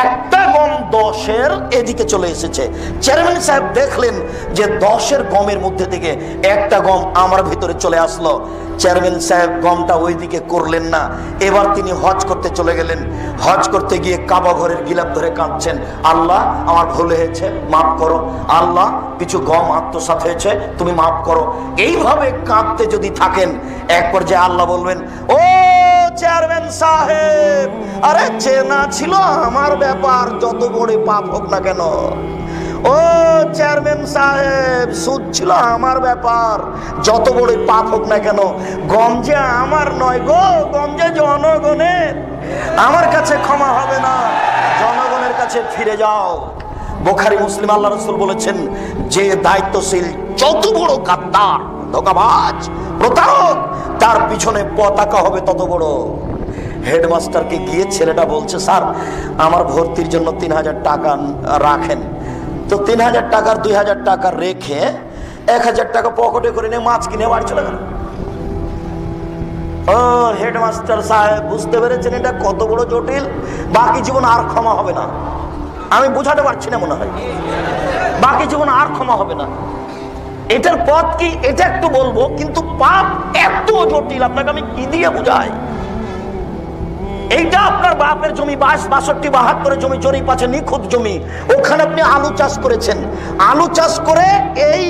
একটা গম 10-এর এদিকে চলে এসেছে। চেয়ারম্যান সাহেব দেখলেন যে 10-এর গমের মধ্যে থেকে একটা গম আমার ভিতরে চলে আসলো। চেয়ারম্যান সাহেব গমটা ওইদিকে করলেন না। এবার তিনি হজ করতে চলে গেলেন। হজ করতে গিয়ে কাবা ঘরের গিলাপ ধরে কাঁদছেন, আল্লাহ আমার ভুল হয়েছে, মাফ করো, আল্লাহ কিছু গম আত্মসাৎ হয়েছে, তুমি মাফ করো। এইভাবে কাঁদতে যদি থাকেন, এক পর্যায়ে আল্লাহ বলবেন, ও চেয়ারম্যান সাহেব, আরে চেনা ছিল আমার ব্যাপার, যত বড় পাপ হোক না কেন। ও চেয়ারম্যান সাহেব, সুদ ছিল আমার ব্যাপার, যত বড় পাপ হোক না কেন, গম যে আমার নয় গো, গম যে জনগণের, আমার কাছে ক্ষমা হবে না, জনগণের কাছে ফিরে যাও। বুখারী, মুসলিম, আল্লাহ রাসূল বলেছেন, যে দায়িত্বশীল যত বড় গাদ্দার, ধোঁকাবাজ, প্রতারক, তার পিছনে পতাকা হবে তত বড়। হেডমাস্টারকে গিয়ে ছেলেটা বলছে, স্যার আমার ভর্তির জন্য 3000 টাকা রাখেন। তো 3000 টাকার 2000 টাকা রেখে 1000 টাকা পকেটে করে নিয়ে মাছ কিনে বাড়ি চলে গেল। ও হেডমাস্টার সাহেব, বুঝতে পেরেছেন এটা কত বড় জটিল, বাকি জীবন আর ক্ষমা হবে না। আমি বুঝাতে পারছি না, মনে হয় বাকি জীবন আর ক্ষমা হবে না। এটার পথ কি, এটা একটু বলবো, কিন্তু পাপ এত জটিল, আপনাকে আমি কি দিয়ে বুঝাই। এইটা আপনার বাপের জমি, 62-72 জমি জরিপ আছে, নিখুঁত জমি, ওখানে আপনি আলু চাষ করেছেন। আলু চাষ করে এই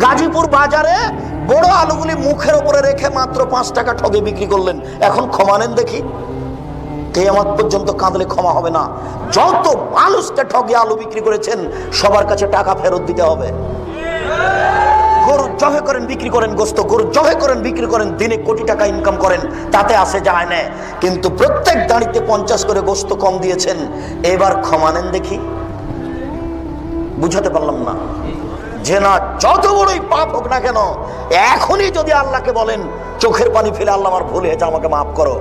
গাজীপুর বাজারে বড় আলুগুলি মুখের উপরে রেখে মাত্র 5 টাকা ঠগে বিক্রি করলেন। এখন ক্ষমা নেন দেখি। কিয়ামত পর্যন্ত কাঁদলে ক্ষমা হবে না। যত মানুষকে ঠগে আলু বিক্রি করেছেন, সবার কাছে টাকা ফেরত দিতে হবে। গরু জবে করেন, বিক্রি করেন, গোস্ত, গরু জবে করেন, বিক্রি করেন, দিনে কোটি টাকা ইনকাম করেন, তাতে আসে যায় না, কিন্তু প্রত্যেক দাঁড়িতে 50 করে গোস্ত কম দিয়েছেন। এবার ক্ষমা নেন দেখি। বুঝাতে পারলাম না যে না, যত বড়ই পাপ হোক না কেন, এখনই যদি আল্লাহকে বলেন, চোখের পানি ফেলে, আল্লাহ আমার ভুল হয়েছে, আমাকে মাফ করো,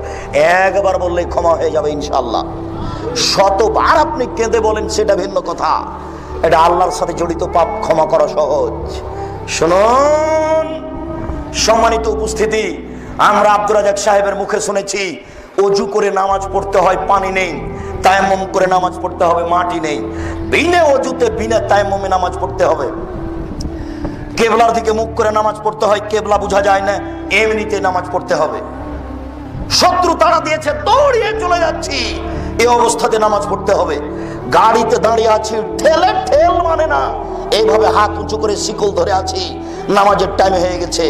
একবার বললেই ক্ষমা হয়ে যাবে ইনশাআল্লাহ। শতবার আপনি কেঁদে বলেন, সেটা ভিন্ন কথা। এটা আল্লাহর সাথে জড়িত পাপ ক্ষমা করা সহজ। শুনুন সম্মানিত উপস্থিতি, আমরা আব্দুর রাজ্জাক সাহেবের মুখে শুনেছি, অজু করে নামাজ পড়তে হয়, পানি নেই। তায়াম্মুম করে নামাজ পড়তে হবে, মাটি নেই, বিনা ওযুতে বিনা তায়াম্মুমে নামাজ পড়তে হবে। কেবলার দিকে মুখ করে নামাজ পড়তে হয়, কেবলা বোঝা যায় না, এমনিতে নামাজ পড়তে হবে। শত্রু তাড়া দিয়েছে, দৌড়িয়ে চলে যাচ্ছি, এই অবস্থাতে নামাজ পড়তে হবে। গাড়িতে দাঁড়িয়ে আছি, ঠেলে ঠেল মানে না, এইভাবে হাত উঁচু করে শিকল ধরে আছি, নামাজের টাইম হয়ে গেছে,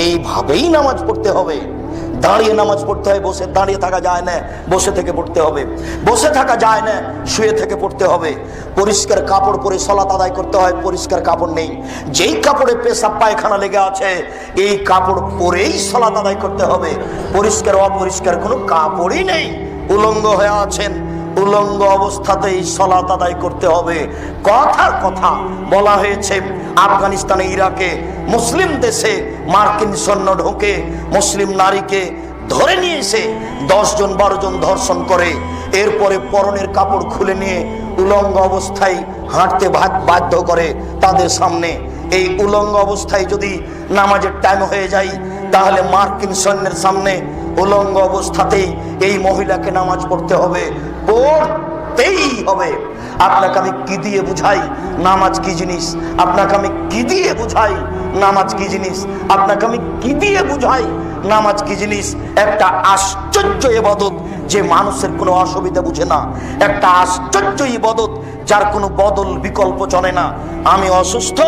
এইভাবেই নামাজ পড়তে হবে। দাঁড়িয়ে নামাজ পড়তে হয়, বসে দাঁড়িয়ে থাকা যায় না, বসে থেকে পড়তে হবে। বসে থাকা যায় না, শুয়ে থেকে পড়তে হবে। পরিষ্কার কাপড় পরে সালাত আদায় করতে হয়, পরিষ্কার কাপড় নেই, যেই কাপড়ে পেশাব পায়খানা লেগে আছে এই কাপড় পরেই সালাত আদায় করতে হবে। পরিষ্কার অপরিষ্কার কোনো কাপড়ই নেই, উলঙ্গ হয়ে আছেন, উলঙ্গ অবস্থাতেই সালাত আদায় করতে হবে। কথার কথা বলা হয়েছে, আফগানিস্তানে, ইরাকে, মুসলিম দেশে মার্কিন সৈন্য ঢোকে, মুসলিম নারীকে ধরে নিয়ে এসে 10 জন 12 জন ধর্ষণ করে, এরপরে পরনের কাপড় খুলে নিয়ে উলঙ্গ অবস্থায় হাঁটতে বাধ্য করে তাদের সামনে। এই উলঙ্গ অবস্থায় যদি নামাজের টাইম হয়ে যায়, তাহলে মার্কিন সৈন্যের সামনে উলঙ্গ অবস্থাতেই এই মহিলাকে নামাজ পড়তে হবে, পড়তেই হবে। আপনাকে আমি কি দিয়ে বুঝাই নামাজ কি জিনিস? আপনাকে আমি কি দিয়ে বুঝাই নামাজ কি জিনিস? আপনাকে আমি কি দিয়ে বুঝাই নামাজ কি জিনিস? একটা আশ্চর্য ইবাদত যে মানুষের কোনো অসুবিধা বুঝে না, একটা আশ্চর্য ইবাদত যার কোনো বদল বিকল্প চলে না। আমি অসুস্থ,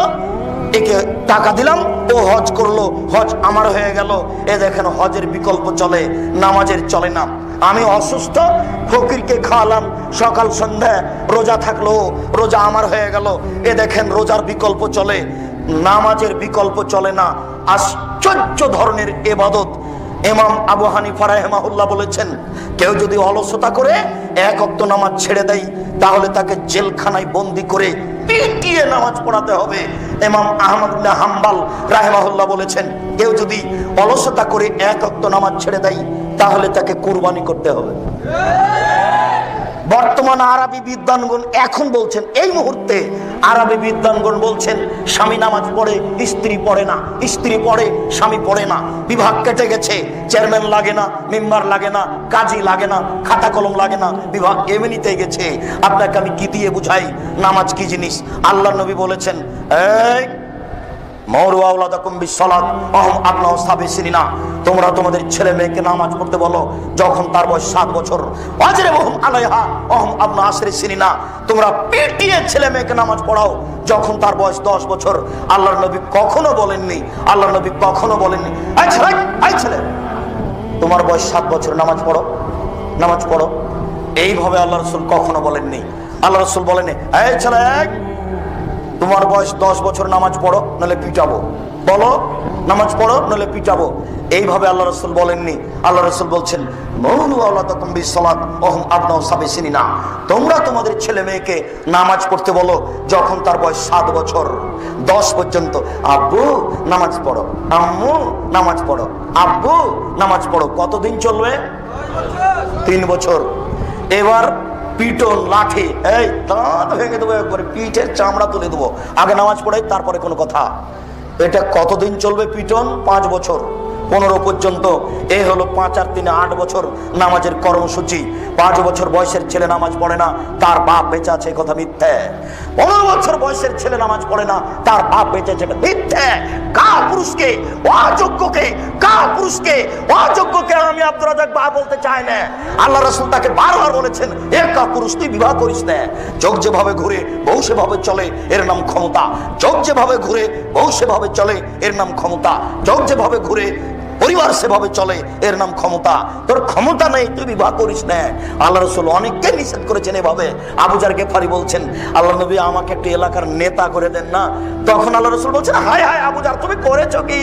একে টাকা দিলাম, ও হজ করলো, হজ আমার হয়ে গেল, এ দেখেন হজের বিকল্প চলে, নামাজের চলে না। আমি অসুস্থ, ফকিরকে খাওয়ালাম, সকাল সন্ধ্যা রোজা থাকলো, রোজা আমার হয়ে গেল, এ দেখেন রোজার বিকল্প চলে, নামাজের বিকল্প চলে না। আশ্চর্য ধরনের ইবাদত। ইমাম আবু হানিফা রাহিমাহুল্লাহ বলেছেন, কেউ যদি অলসতা করে 1 ওয়াক্ত নামাজ ছেড়ে দেয়, তাহলে তাকে জেলখানায় বন্দি করে পিটিয়ে নামাজ পড়াতে হবে। ইমাম আহমদ ইবনে হাম্বল রাহিমাহুল্লাহ বলেছেন, কেউ যদি অলসতা করে 1 ওয়াক্ত নামাজ ছেড়ে দেয়, তাহলে তাকে কুরবানি করতে হবে। বর্তমান আরবি বিদ্বানগণ এখন বলছেন, এই মুহূর্তে আরবি বিদ্বানগণ বলছেন, স্বামী নামাজ পড়ে, স্ত্রী পড়ে না, স্ত্রী পড়ে, স্বামী পড়ে না। বিভাগ কেটে গেছে, চেয়ারম্যান লাগে না, মেম্বার লাগে না, কাজী লাগে না, খাতা কলম লাগে না, বিভাগ এমনিতে গেছে। আপনাকে আমি কি দিয়ে বুঝাই নামাজ কি জিনিস? আল্লাহ নবী বলেছেন, এই তোমরা তোমাদের ছেলে মেয়েকে নামাজ পড়তে বলো যখন তার বয়স 7 বছর। তোমরা পিটিয়ে ছেলে মেয়েকে নামাজ পড়াও যখন তার বয়স 10 বছর। আল্লাহর নবী কখনো বলেননি, আল্লাহর নবী কখনো বলেননি, এই ছেলে তোমার বয়স 7 বছর, নামাজ পড়ো, নামাজ পড়ো। এইভাবে আল্লাহ রাসূল কখনো বলেননি। আল্লাহ রাসূল বলেন, এই ছেলে তোমার বয়স 10 বছর, নামাজ পড়ো নাহলে পিটাবো, বলো নামাজ পড়ো নাহলে পিটাবো। এইভাবে আল্লাহ রাসূল বলেননি। আল্লাহ রাসূল বলছেন, তোমরা তোমাদের ছেলে মেয়েকে নামাজ পড়তে বলো যখন তার বয়স 7 বছর 10 পর্যন্ত। আব্বু নামাজ পড়ো, আম্মু নামাজ পড়ো, আব্বু নামাজ পড়ো। কতদিন চলবে? 3 বছর। এবার পিটন, লাঠি, এই দাঁত ভেঙে দেবো, একবারে পিঠের চামড়া তুলে দেবো, আগে নামাজ পড়াই তারপরে কোনো কথা। এটা কতদিন চলবে পিটন? 5 বছর, 15 পর্যন্ত। এই হলো 5 আর 3 8 বছর নামাজের কর্মসূচি। 5 বছর বয়সের ছেলে নামাজ পড়ে না, তার বাপ বেঁচে আছে, কথা মিথ্যে। 15 বছর বয়সের ছেলে নামাজ পড়ে না, তার বাপ বেঁচে আছে, মিথ্যে। কাপুরুষকে, অযোগ্যকে, কাপুরুষকে, অযোগ্যকে আমি আব্দুর রাজ্জাক বাপ বলতে চাই না। আল্লাহ রাসূল তাকে বারবার বলেছেন, এ কাপুরুষ তুই বিবাহ করিস না। যোগ যেভাবে ঘুরে বউ সেভাবে চলে, এর নাম ক্ষমতা। যোগ যেভাবে ঘুরে বউ সেভাবে চলে, এর নাম ক্ষমতা। যোগ যেভাবে ঘুরে পরিবার সেভাবে চলে, এর নাম ক্ষমতা। তোর ক্ষমতা নেই, তুই বিবাহ করিস না। আল্লাহ রাসূল অনেককে নিষেধ করেছেন এভাবে। আবু জার গেফারি বলছেন, আল্লাহ নবী আমাকে একটু এলাকার নেতা করে দেন না। তখন আল্লাহ রাসূল বলছেন, হায় হায় আবু জার, তুমি করেছো কি?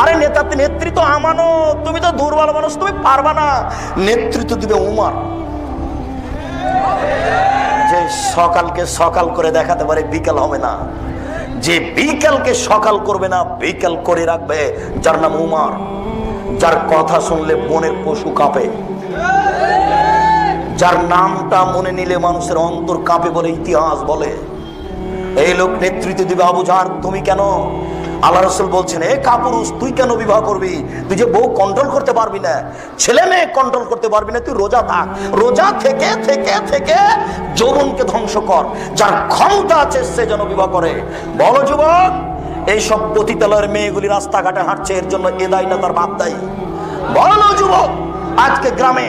আরে নেতৃত্ব আমানত, তুমি তো দুর্বল মানুষ, তুমি পারবা না। নেতৃত্ব দিবে উমর, যে সকালকে সকাল করে দেখাতে পারে, বিকাল হবে না। যে বিকালকে সকাল করবে না, বিকাল করে রাখবে, যার নাম উমর। যার কথা শুনলে বনের পশু কাঁপে, যার নামটা মনে নিলে মানুষের অন্তর কাঁপে বলে ইতিহাস বলে। এই লোক নেতৃত্ব দিবে। আবু জার তুমি কেন? আল্লাহ রাসূল বলছেন, এ কাপুরুষ, তুই কেন বিবাহ করবি? তুই যে বউ কন্ট্রোল করতে পারবি না, ছেলে মেয়ে কন্ট্রোল করতে পারবি না, তুই রোজা থাক। রোজা থেকে থেকে থেকে যৌবনকে ধ্বংস কর। যার ক্ষমতা আছে সে যেন বিবাহ করে। বলো যুবক, এইসব পতিতালয়ের মেয়েগুলি রাস্তাঘাটে হাঁটছে, এর জন্য এ দায়ী না তার বাপ দায়ী? বলো যুবক, আজকে গ্রামে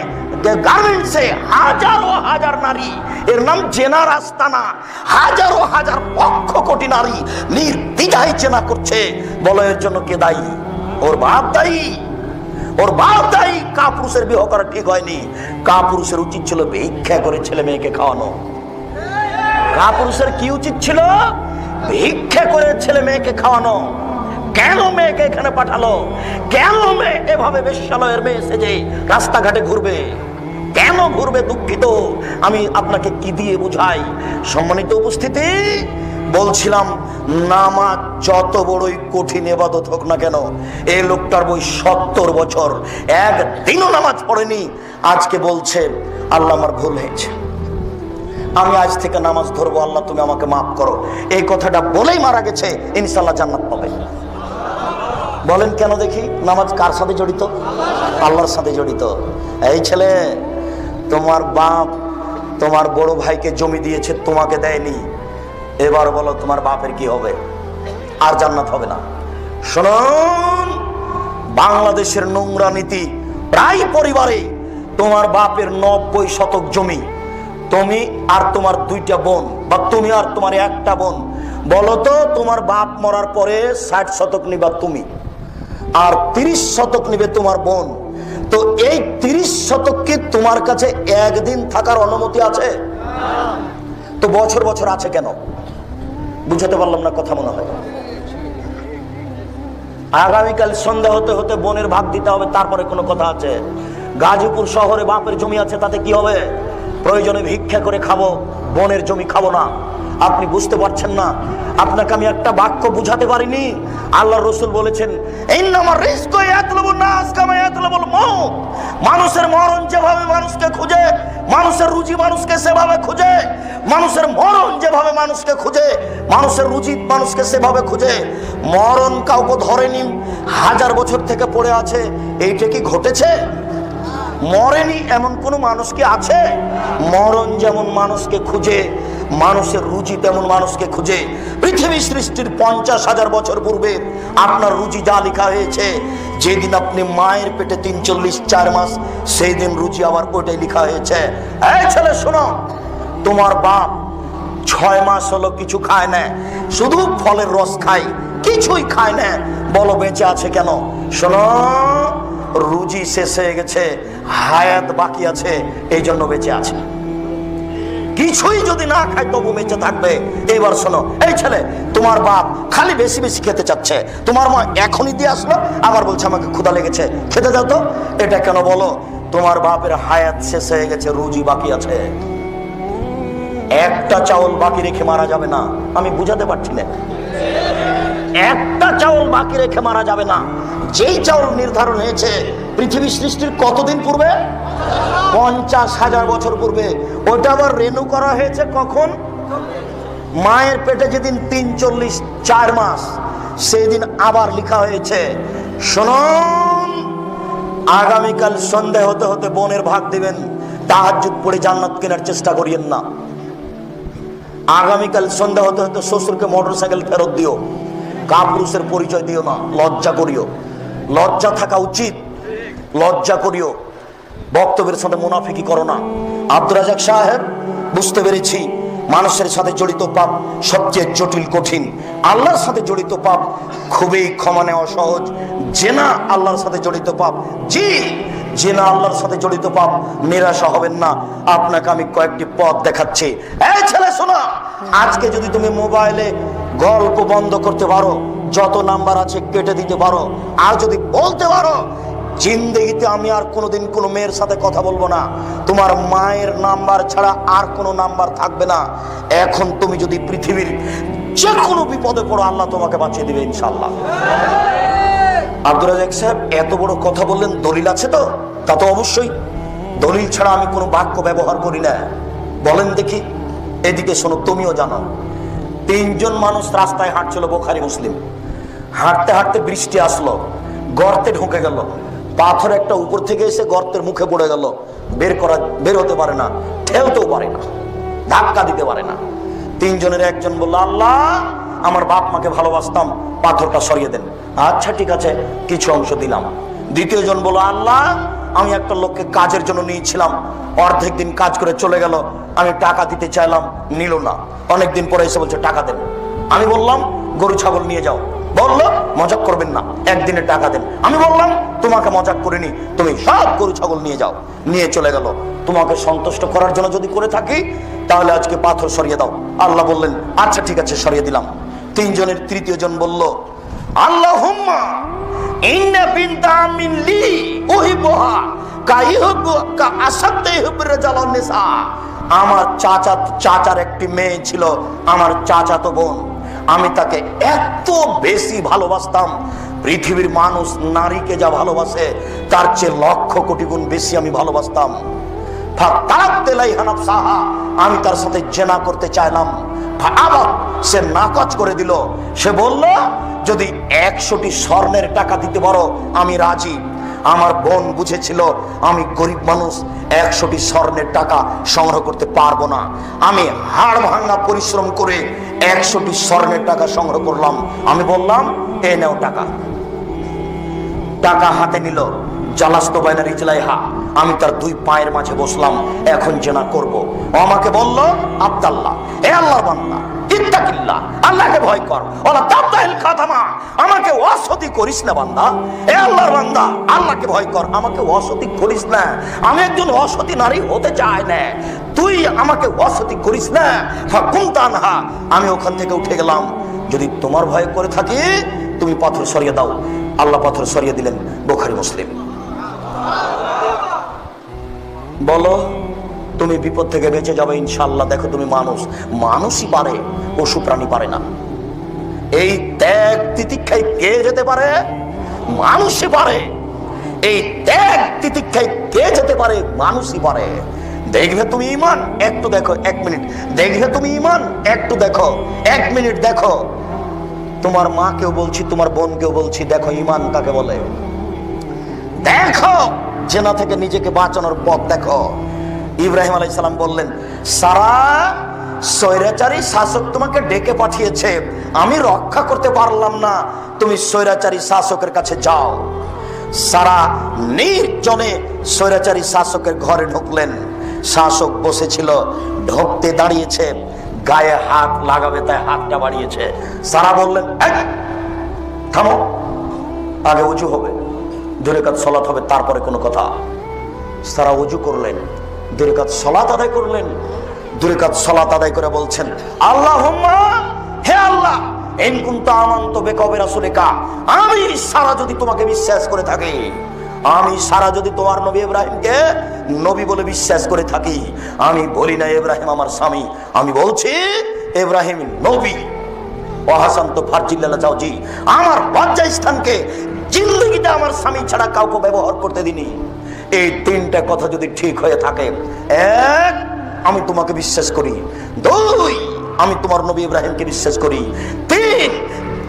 গার্মেন্টসে হাজারো হাজার নারী, এর নাম জেনার আস্তানা, হাজারো হাজার লক্ষ কোটি নারী নির্দ্বিধায় জেনা করছে। বলো এর জন্য কে দায়ী? ওর বাপ দায়ী, ওর বাপ দায়ী। কাপুরুষের বিবাহ করা ঠিক হয়নি। কাপুরুষের উচিত ছিল ভিক্ষা করে ছেলে মেয়েকে খাওয়ানো। কাপুরুষের কি উচিত ছিল? ভিক্ষা করে ছেলে মেয়েকে খাওয়ানো। কেন মেয়েকে এখানে পাঠালো? কেন মেয়ে এভাবে বেশ্যালয়ের মেয়ে সেজে রাস্তাঘাটে ঘুরবে? কেন ঘুরবে? দুঃখিত, আমি আপনাকে কি দিয়ে বুঝাই? সম্মানিত উপস্থিতি, বলছিলাম নামাজ যত বড়ই কঠিন ইবাদত হোক না কেন, এই লোকটার বই 70 বছর একদিনও নামাজ পড়েনি। আজকে বলছে আল্লাহ আমার ভুল হয়েছে, আমি আজ থেকে নামাজ ধরবো, আল্লাহ তুমি আমাকে মাফ করো। এই কথাটা বলেই মারা গেছে। ইনশাআল্লাহ জান্নাত পাবে। বলেন কেন দেখি? নামাজ কার সাথে জড়িত? আল্লাহর সাথে জড়িত। এই ছেলে, তোমার বাপ তোমার বড় ভাইকে জমি দিয়েছে, তোমাকে দেয়নি। এবার বলো তোমার বাপের কি হবে? আর জান্নাত হবে না। শুনুন, বাংলাদেশের নোংরা নীতি, প্রায় পরিবারে তোমার বাপের 90 শতক জমি, তুমি আর তোমার 2টা বোন, বা তুমি আর তোমার 1টা বোন, বলো তো তোমার বাপ মরার পরে 60 শতক নিবা তুমি, আর 30 শতক নিবে তোমার বোন। তো এই 30 শতক কি তোমার কাছে একদিন থাকার অনুমতি আছে? তো বছর বছর আছে কেন? বুঝাতে পারলাম না কথা মনে হয়। আগামীকাল সন্ধ্যা হতে হতে বোনের ভাগ দিতে হবে, তারপরে কোনো কথা আছে? গাজীপুর শহরে বাপের জমি আছে, তাতে কি হবে? প্রয়োজনে ভিক্ষা করে খাবো, বোনের জমি খাবো না। আপনি বুঝতে পারছেন না। আপনাকে আমি একটা বাক্য বুঝাতে পারিনি। আল্লাহ রসুল বলেছেন, মানুষের মরণ যেভাবে মানুষকে খুঁজে, মানুষের রুজি মানুষকে সেভাবে খুঁজে, মানুষের মরণ যেভাবে মানুষকে খুঁজে, মানুষের রুজি মানুষকে সেভাবে খুঁজে। মরণ কাউকে ধরেনি, 1000 বছর থেকে পড়ে আছে। এইটা কি ঘটেছে? মরেনি এমন কোন মানুষ কি আছে? মরণ যেমন মানুষকে খুঁজে, মানুষের রুজি তেমন মানুষকে খুঁজে। পৃথিবী সৃষ্টির 50,000 বছর পূর্বে আপনার রুজি যা লেখা হয়েছে, যেদিন আপনি মায়ের পেটে 43-4 মাস, সেই দিন রুজি আবার ওইটাই লেখা হয়েছে। এই ছেলে শোনো, তোমার বাপ 6 মাস হলো কিছু খায় না, শুধু ফলের রস খায়, কিছুই খায় না। বলো বেঁচে আছে কেন? শোনো, রুজি শেষ হয়ে গেছে, হায়াত বাকি আছে, এই জন্য বেঁচে আছে। কিছুই যদি না খায় তবু বেঁচে থাকবে। এবার শোনো, এই ছেলে, তোমার বাপ খালি বেশি বেশি খেতে চাচ্ছে, তোমার মা এখনই দিয়ে আসলো, আবার বলছে আমাকে ক্ষুধা লেগেছে, খেতে দাও তো। এটা কেন বলো? তোমার বাপের হায়াত শেষ হয়ে গেছে, রুজি বাকি আছে। একটা চাউল বাকি রেখে মারা যাবে না। আমি বুঝাতে পারছি না। একটা চাউল বাকি রেখে মারা যাবে না। যেই চাউল নির্ধারণ হয়েছে পৃথিবী সৃষ্টির কতদিন পূর্বে? 50,000 বছর পূর্বে। ওটা আবার রেনু করা হয়েছে কখন? মায়ের পেটে যেদিন 43-4 মাস, সেই দিন আবার লেখা হয়েছে। শুনুন, আগামীকাল সন্ধ্যা হতে হতে বোনের ভাগ দিবেন, তাহাজ্জুদ পড়ে জান্নাত কেনার চেষ্টা করিয়েন না। আগামীকাল সন্ধ্যা হতে হতে শ্বশুরকে মোটরসাইকেল ফেরত দিও, কাপুরুষের পরিচয় দিও না, লজ্জা করিও। লজ্জা থাকা উচিত, লজ্জা করিও। বক্তব্যের সাথে মুনাফিকি করো না। আব্দুর রাজাক সাহেব, বুঝতে পেরেছি মানুষের সাথে জড়িত পাপ সবচেয়ে জটিল কঠিন, আল্লাহর সাথে জড়িত পাপ খুবই ক্ষমা নেওয়া সহজ। জেনা আল্লাহর সাথে জড়িত পাপ, জি জেনা আল্লাহর সাথে জড়িত পাপ। নিরাশা হবেন না, আপনাকে আমি কয়েকটি পথ দেখাচ্ছি। এই ছেলে শোনো, আজকে যদি তুমি মোবাইলে গল্প বন্ধ করতে পারো, যত নাম্বার আছে কেটে দিতে পারো, আর যদি বলতে পারো জিন্দেগিতে আমি আর কোনোদিন কোনো মেয়ের সাথে কথা বলবো না, তোমার মায়ের নাম্বার ছাড়া আর কোনো নাম্বার থাকবে না। এখন তুমি যদি পৃথিবীর যে কোনো বিপদে পড়ো, আল্লাহ তোমাকে বাঁচিয়ে দিবে ইনশাআল্লাহ। আব্দুর রাজাক সাহেব এত বড় কথা বললেন, দলিল আছে তো? তা তো অবশ্যই, দলিল ছাড়া আমি কোনো বাক্য ব্যবহার করি না। বলেন দেখি। এদিকে শোনো, তুমিও জানো, 3 জন মানুষ রাস্তায় হাঁটছিল, বুখারী মুসলিম। হাঁটতে হাঁটতে বৃষ্টি আসলো, গর্তে ঢুকে গেল, পাথর একটা উপর থেকে এসে গর্তের মুখে পড়ে গেল, বের হতে পারে না, ঠেলতেও পারে না, ধাক্কা দিতে পারে না। তিনজনের একজন বলল, আল্লাহ আমার বাপ মাকে ভালোবাসতাম, পাথরটা সরিয়ে দেন। আচ্ছা ঠিক আছে, কিছু অংশ দিলাম। দ্বিতীয় জন বলল, আল্লাহ আমি একটা লোককে কাজের জন্য নিয়েছিলাম, অর্ধেক দিন কাজ করে চলে গেল, আমি টাকা দিতে চাইলাম, নিল না, অনেকদিন পরে এসে বলছে টাকা দেন। আমি বললাম গরু ছাগল নিয়ে যাও, বললো মজাক করবেন না, একদিনে টাকা দেন। আমি বললাম তোমাকে মজাক করিনি, তুমি সব গরু ছাগল নিয়ে যাও, নিয়ে চলে গেল। তোমাকে সন্তুষ্ট করার জন্য যদি করে থাকি তাহলে আজকে পাথর সরিয়ে দাও। আল্লাহ বললেন আচ্ছা ঠিক আছে, সরিয়ে দিলাম। তিনজনের তৃতীয় জন বলল, আল্লাহুম্মা ইন্না বিনতা মিন লি উহিবুহা কাইহুবু কাআসাদে হুবরে জালান নিসা। আমার চাচার একটি মেয়ে ছিল, আমার চাচাতো বোন, আমি তাকে এত বেশি ভালোবাসতাম, পৃথিবীর মানুষ নারীকে যা ভালোবাসে তার চেয়ে লক্ষ কোটি গুণ বেশি আমি ভালোবাসতাম। আমি তার সাথে জেনা করতে চাইলাম, আবার সে নাকচ করে দিল। সে বলল যদি 100টি স্বর্ণের টাকা দিতে পারো আমি রাজি। আমার বোন বুঝেছিল আমি গরিব মানুষ, 100টি স্বর্ণের টাকা সংগ্রহ করতে পারবো না। আমি হাড় ভাঙা পরিশ্রম করে 100টি স্বর্ণের টাকা সংগ্রহ করলাম। আমি বললাম এ নাও টাকা। টাকা হাতে নিল, জালাস্তু বাইনা রিজলাইহা, আমি তার দুই পায়ের মাঝে বসলাম, এখন জেনা করব। আমাকে বলল আব্দুল্লাহ, হে আল্লাহর বান্দা, ইত্তাকিল্লাহ, আল্লাহকে ভয় কর, ওয়ালা তাবতাহিল খাতামা, আমাকে অসতী করিস না বান্দা। হে আল্লাহর বান্দা, আল্লাহকে ভয় কর, আমাকে অসতী করিস না। আমি একজন অসতী নারী হতে চাই না, তুই আমাকে অসতী করিস না। ফাকুনতানহা, আমি ওখান থেকে উঠে গেলাম। যদি তোমার ভয় করে থাকি তুমি পাথর সরিয়ে দাও। আল্লাহ পাথর সরিয়ে দিলেন। বুখারী মুসলিম। বলো তুমি বিপদ থেকে বেঁচে যাবে ইনশাআল্লাহ। দেখো তুমি মানুষই পারে, পশু প্রাণী পারে না। এই ত্যাগ তিতিক্ষায় কে যেতে পারে? মানুষই পারে। এই ত্যাগ তিতিক্ষায় কে যেতে পারে? মানুষই পারে। দেখবে তুমি ঈমান, একটু দেখো, 1 মিনিট দেখবে তুমি ঈমান, একটু দেখো, 1 মিনিট দেখো। তোমার মাকেও বলছি, তোমার বোনকেও বলছি, দেখো ঈমান কাকে বলে। দেখো জেনা থেকে নিজেকে বাঁচানোর পথ দেখো। ইব্রাহিম আলাইহিস সালাম বললেন, সারা স্বৈরাচারী শাসক তোমাকে ডেকে পাঠিয়েছে, আমি রক্ষা করতে পারলাম না, তুমি স্বৈরাচারী শাসকের কাছে যাও। সারা নির্জনে স্বৈরাচারী শাসকের ঘরে ঢুকলেন। শাসক বসেছিল, ঢুকতে দাঁড়িয়েছে, গায়ে হাত লাগাবে তাই হাতটা বাড়িয়েছে। সারা বললেন, থামো, আগে উজু হবে, 2 রাকাত সালাত হবে, তারপরে কোনো কথা। সারা উজু করলেন, 2 রাকাত সালাত আদায় করলেন। 2 রাকাত সালাত আদায় করে বলছেন, আল্লাহুম্মা, হে আল্লাহ, ইন কুনতা আমানতু বিকা ওয়া বিরাসূলিকা, আমি সারা যদি তোমাকে বিশ্বাস করে থাকি, আমি সারা যদি তোমার নবী ইব্রাহিমকে নবী বলে বিশ্বাস করে থাকি, আমি বলি না ইব্রাহিম আমার স্বামী, আমি বলছি ইব্রাহিম নবী। ওয়াহাসান তো ফারজিল্লাহ জাওজি, আমার লজ্জা স্থানকে জিন্দেগিতে আমার স্বামী ছাড়া কাউকে ব্যবহার করতে দিনি। এই 3টা কথা যদি ঠিক হয়ে থাকে, 1 আমি তোমাকে বিশ্বাস করি, 2 আমি তোমার নবী ইব্রাহিমকে বিশ্বাস করি, 3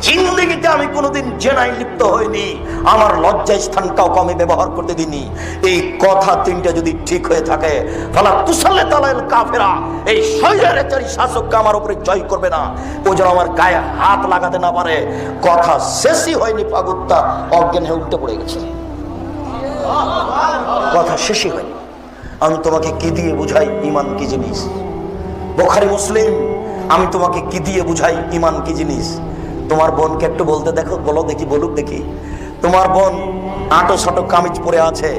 জিন্দেগিতে আমি কোনোদিন জেনায় লিপ্ত হইনি, আমার লজ্জা স্থান কাউকে আমি ব্যবহার করতে দিইনি। এই কথা 3টা যদি ঠিক হয়ে থাকে, ফালা তুসাল্লিত আলাল কাফিরা, এই স্বৈরাচারী শাসককে আমার উপরে জয় করবে না, ও যেন আমার গায়ে হাত লাগাতে না পারে। কথা শেষই হয়নি, পাগুত্তা অজ্ঞান হয়ে উঠতে পড়ে গেছে। কথা শেষই হয়নি। আমি তোমাকে কি দিয়ে বুঝাই ঈমান কি জিনিস? বুখারী মুসলিম। আমি তোমাকে কি দিয়ে বুঝাই ঈমান কি জিনিস? তোমার বোনকে একটু বলতে দেখো, বলো দেখি, বলুক দেখি। তোমার বোন আটো সাটো কামিজ পরে আছে,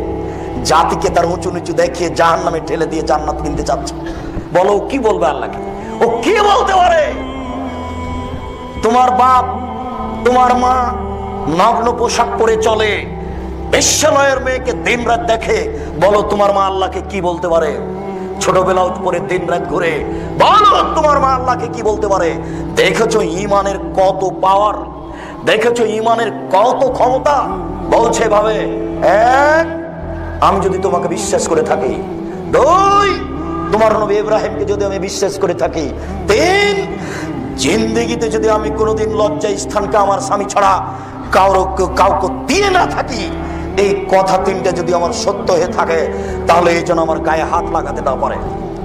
জাতিকে তার উঁচু নিচু দেখিয়ে জাহান্নামে ঠেলে দিয়ে জান্নাত কিনতে চাচ্ছে, বলো কি বলবে আল্লাহকে? ও কি বলতে পারে? তোমার বাপ, তোমার মা নগ্ন পোশাক পরে চলে, বেশ্যালয়ের মেয়েকে দিন রাত দেখে, বলো তোমার মা আল্লাহকে কি বলতে পারে? ছোটবেলা পরে দিন রাত ঘুরে, বলো তোমার মা আল্লাহকে কি বলতে পারে? দেখেছো ঈমানের কত পাওয়ার, দেখেছো ঈমানের কত ক্ষমতা। বলছে ভাবে, 1 আমি যদি তোমাকে বিশ্বাস করে থাকি, 2 তোমার নবী ইব্রাহিমকে যদি আমি বিশ্বাস করে থাকি, 3 জিন্দেগিতে যদি আমি কোনোদিন লজ্জা স্থানকে আমার স্বামী ছাড়া কাউকে দিয়ে না থাকি, এই কথা তিনটা যদি আমার সত্য হয়ে থাকে, তাহলে এই জন্য আমার গায়ে হাত লাগাতে না পারে।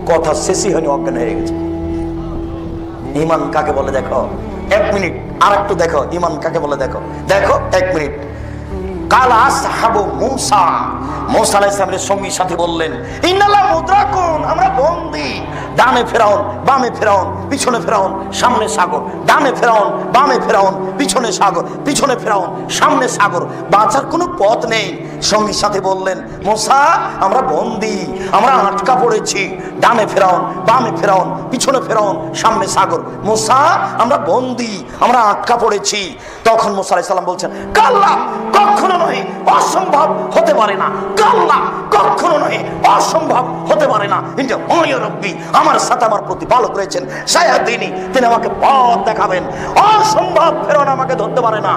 কথা শেষই হয়নি, অজ্ঞান হয়ে গেছে। ইমান কাকে বলে দেখো, 1 মিনিট আর একটু দেখো ইমান কাকে বলে দেখো, দেখো 1 মিনিট। কালা আসহাবু মূসা, মূসা আলাইহিস সালামের সঙ্গী সাথী বললেন, ইন্নাল্লাহ মুদরাকুন, আমরা বন্দী। ডানে ফেরাউন, বামে ফেরাউন, পিছনে ফেরাউন, সামনে সাগর। ডানে ফেরাউন, বামে ফেরাউন, পিছনে সাগর, পিছনে ফেরাউন, সামনে সাগর। বাঁচার কোনো পথ নেই। সঙ্গী সাথী বললেন, মূসা আমরা বন্দী, আমরা আটকা পড়েছি। ডানে ফেরাউন, বামে ফেরাউন, পিছনে ফেরাউন, সামনে সাগর। মূসা আমরা বন্দী, আমরা আটকা পড়েছি। তখন মূসা আলাইহিস সালাম বলছেন, কাল্লা, কখনো নয়, অসম্ভব হতে পারে না। কাল্লা, কখনো নয়, অসম্ভব হতে পারে না। কিন্তু ওয়া রব্বি, আমার সাথে আমার প্রতিপালক রয়েছেন, সায়াদিনী, তিনি আমাকে পথ দেখাবেন। অসম্ভব ফেরাউন আমাকে ধরতে পারে না,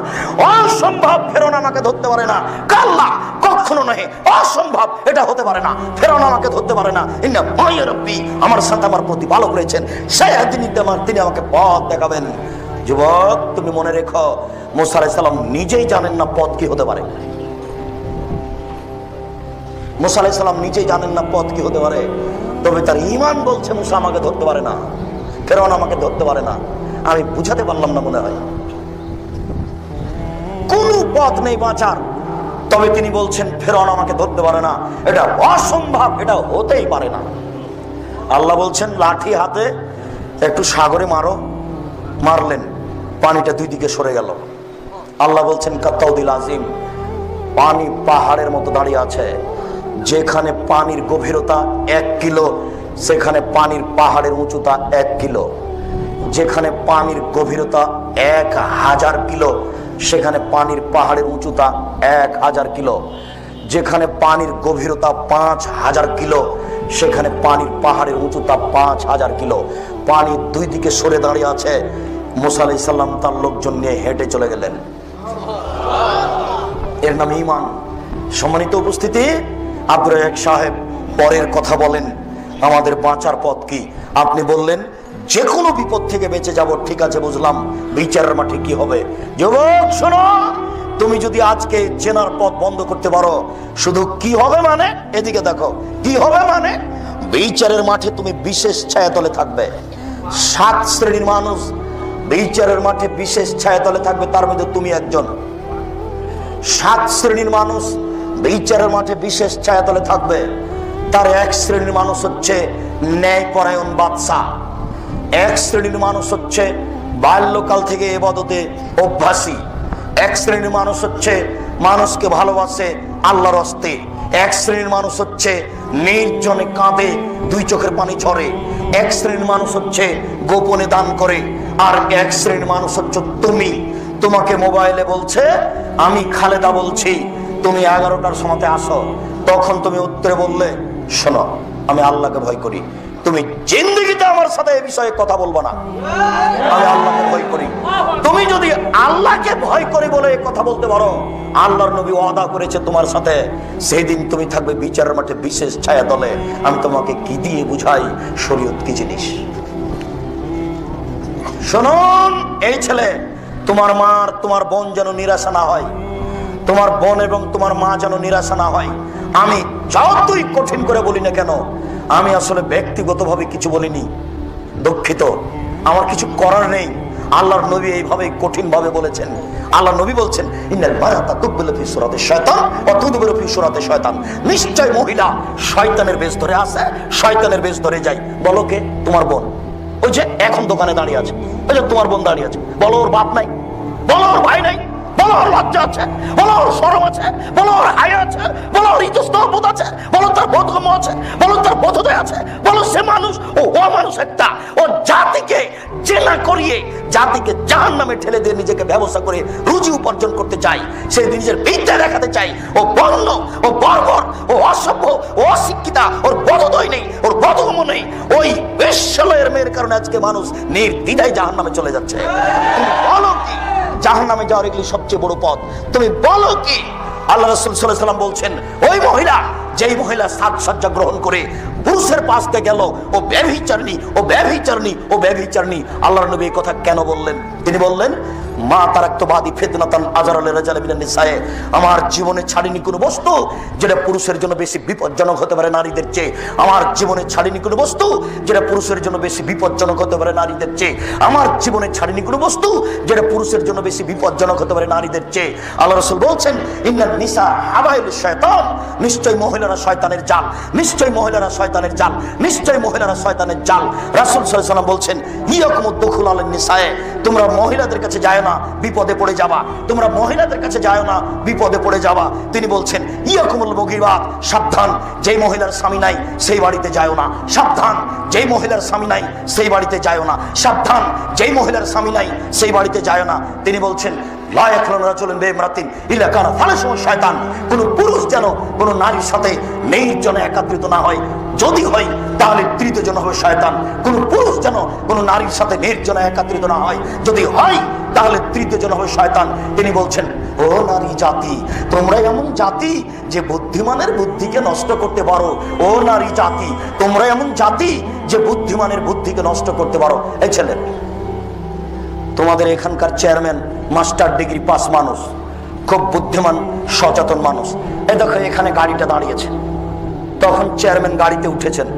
অসম্ভব ফেরাউন আমাকে ধরতে পারে না। কাল্লা, কখনো নয়, অসম্ভব, এটা হতে পারে না, ফেরাউন আমাকে ধরতে পারে না। ইন্না ওয়া রব্বি, আমার সাথে আমার প্রতিপালক রয়েছেন, সায়াদিনী, তিনি আমাকে পথ দেখাবেন। যুবক, তুমি মনে রেখো, মূসা আলাইহিস সালাম নিজেই জানেন না পথ কি হতে পারে। মূসা আলাইহিস সালাম নিজেই জানেন না পথ কি হতে পারে, তবে তার ঈমান বলছে মূসা আমাকে ধরতে পারে না, ফেরাউন আমাকে ধরতে পারে না। আমি বুঝাতে পারলাম না মনে হয়, কোন পথ নেই বাঁচার, তবে তিনি বলছেন ফেরাউন আমাকে ধরতে পারে না, এটা অসম্ভব, এটা হতেই পারে না। আল্লাহ বলছেন লাঠি হাতে একটু সাগরে মারো, মারলেন, পানিটা 2 দিকে সরে গেল। আল্লাহ বলছেন কাত্তাউদিল আজিম, পানি পাহাড়ের মতো দাঁড়িয়ে আছে। যেখানে পানির গভীরতা 1 কিলো, সেখানে পানির পাহাড়ের উঁচুতা 1 কিলো। যেখানে পানির গভীরতা 1000 কিলো, সেখানে পানির পাহাড়ের উঁচুতা 1000 কিলো। যেখানে পানির গভীরতা 5000 কিলো, সেখানে পানির পাহাড়ের উঁচুতা 5000 কিলো। পানি 2 দিকে সরে দাঁড়িয়ে আছে। মূসা আলাইহিস সালাম তার লোকজন নিয়ে হেঁটে চলে গেলেন। এর নাম ঈমান। সম্মানিত উপস্থিতি, আব্দুর রাজ্জাক সাহেব পরের কথা বলেন, আমাদের বাঁচার পথ কি? আপনি বললেন যে কোনো বিপদ থেকে বেঁচে যাব, ঠিক আছে বুঝলাম, বিচারের মাঠে কি হবে? যুবক শোনো, তুমি যদি আজকে চেনার পথ বন্ধ করতে পারো, শুধু কি হবে মানে, এদিকে দেখো, কি হবে মানে, বিচারের মাঠে তুমি বিশেষ ছায়াতলে থাকবে। 7 শ্রেণীর মানুষ বিচারের মাঠে বিশেষ ছায়াতলে থাকবে, তার মধ্যে তুমি একজন। 7 শ্রেণীর মানুষ বিচারের মাঠে বিশেষ ছায়াতলে থাকবে। তার 1 শ্রেণীর মানুষ হচ্ছে ন্যায়পরায়ণ বাদশা। 1 শ্রেণীর মানুষ হচ্ছে বাল্যকাল থেকে ইবাদতে অভ্যাসী। 1 শ্রেণীর মানুষ হচ্ছে মানুষকে ভালোবাসে আল্লাহর হস্তে। 1 শ্রেণীর মানুষ হচ্ছে নির্জনে কাঁদে, 2 চোখের পানি ঝরে। 1 শ্রেণীর মানুষ হচ্ছে গোপনে দান করে। আর 1 শ্রেণীর মানুষ হচ্ছে তুমি। তোমাকে মোবাইলে বলছে, আমি খালেদা বলছি, তুমি 11টার সময়তে আসো। তখন তুমি উত্তরে বললে, শোনো, আমি আল্লাহকে ভয় করি, তুমি জিন্দেগিতে আমার সাথে এই বিষয়ে কথা বলবো না, আমি আল্লাহকে ভয় করি। তুমি যদি আল্লাহকে ভয় করি বলে কথা বলতে পারো, আল্লাহর নবী ওয়াদা করেছে তোমার সাথে, সেই দিন তুমি থাকবে বিচারের মাঠে বিশেষ ছায়া দলে। আমি তোমাকে কি দিয়ে বুঝাই শরীয়ত কি জিনিস? শুনুন, এই ছেলে, তোমার মার, তোমার বোন যেন নিরাশা না হয়, তোমার বোন এবং তোমার মা যেন নিরাশা না হয়। আমি যতই কঠিন করে বলি না কেন, আমি আসলে ব্যক্তিগতভাবে কিছু বলিনি, দুঃখিত, আমার কিছু করার নেই। আল্লাহর নবী এইভাবে কঠিন ভাবে বলেছেন। আল্লাহ নবী বলছেন, ইন্নাল মারাতা তুকবিলু ফি সূরাতি শায়তান ওয়া তুদবিরু ফি সূরাতি শায়তান, নিশ্চয় মহিলা শয়তানের বেশ ধরে আসে, শয়তানের বেশ ধরে যায়। বলো কে? তোমার বোন। ওই যে এখন দোকানে দাঁড়িয়ে আছে, ওই যে তোমার বোন দাঁড়িয়ে আছে। বলো ওর বাপ নাই, বলো ওর ভাই নাই, বলো ওর লজ্জা আছে, বলো ওর শরম আছে, বলো ওর হায়া আছে, বলো ওর ইতস্তবোধ আছে, বলো তার বোধগম্য আছে, বলো তার বোধোদয় আছে, বলো সে মানুষ, ও অমানুষ একটা। ও জাতিকে জেনা করিয়ে, জাতিকে জাহান্নামে ঠেলে দিয়ে নিজেকে ব্যবসা করে রুজি উপার্জন করতে চাই, সে নিজের বিদ্যা দেখাতে চাই। ও বন্য, ও বর্বর, ও অসভ্য, ও অশিক্ষিতা, ওর বোধোদয় নেই, ওর বোধগম্য নেই। ওই বেশ্যালয়ের মেয়ের কারণে আজকে মানুষ নির্দ্বিধায় জাহান্নামে চলে যাচ্ছে। তুমি বলো কি জাহান্নামে যাওয়ার এগুলি সবচেয়ে বড় পথ? তুমি বলো কি আল্লাহ রাসূল সাল্লাল্লাহু আলাইহি ওয়াসাল্লাম বলছেন, ওই মহিলা, যেই মহিলা সাজসজ্জা গ্রহণ করে পুরুষের পাশ দিয়ে গেল, ও ব্যভিচারিণী, ও ব্যভিচারিণী, ও ব্যভিচারিণী। আল্লাহর নবী এই কথা কেন বললেন? তিনি বললেন, মা তারাক্তু বাদি ফিতনাতান আযরা লিরাজালি মিনান নিসায়ে, আমার জীবনে ছাড়িনি কোনো বস্তু যেটা পুরুষের জন্য বেশি বিপজ্জনক হতে পারে নারীদের চেয়ে। আমার জীবনে ছাড়িনি কোনো বস্তু যেটা পুরুষের জন্য বেশি বিপজ্জনক হতে পারে নারীদের চেয়ে। আমার জীবনে ছাড়িনি কোনো বস্তু যেটা পুরুষের জন্য বেশি বিপজ্জনক হতে পারে নারীদের চেয়ে। আল্লাহ রাসূল বলছেন, ইন্নান নিসা হাবাইলুশ শায়তান, নিশ্চয় মহিলারা শয়তানের জাল, নিশ্চয় মহিলারা শয়তানের জাল, নিশ্চয় মহিলারা শয়তানের জাল। রাসূল সাল্লাল্লাহু আলাইহি ওয়াসাল্লাম বলছেন, ইয়াকুমুদ দুখুল আলান নিসায়ে, তোমরা মহিলাদের কাছে যায় না, বিপদে পড়ে যাবা। তোমরা মহিলাদের কাছে যায় না, বিপদে পড়ে যাবা। তিনি বলছেন, ইয়াকুমুল মুগীরাত, সাবধান, যেই মহিলার স্বামী নাই সেই বাড়িতে যায় না। সাবধান, যেই মহিলার স্বামী নাই সেই বাড়িতে যায় না। সাবধান, যেই মহিলার স্বামী নাই সেই বাড়িতে যায় না। তিনি বলছেন, লা ইয়াখলুন রাজুলুন বিইমরাতিন ইল্লা কানা ফালাসুহু শায়তান, কোন পুরুষ যেন কোন নারীর সাথে নির্জনে একত্রিত না হয়, যদি হয় তাহলে তৃতীয় জন হবে শয়তান। কোন পুরুষ যেন কোন নারীর সাথে নির্জনে একত্রিত না হয়, যদি হয় তাহলে তৃতীয় জন হবে শয়তান। তিনি বলছেন, ও নারী জাতি, তোমরা এমন জাতি যে বুদ্ধিমানের বুদ্ধিকে নষ্ট করতে পারো। ও নারী জাতি, তোমরা এমন জাতি যে বুদ্ধিমানের বুদ্ধিকে নষ্ট করতে পারো। এই ছেলে, তোমাদের এখানকার চেয়ারম্যান মাস্টার ডিগ্রি পাস মানুষ, খুব বুদ্ধিমান সচেতন মানুষ। এ দেখো এখানে গাড়িটা দাঁড়িয়েছে, তখন চেয়ারম্যান গাড়িতে উঠেছেন,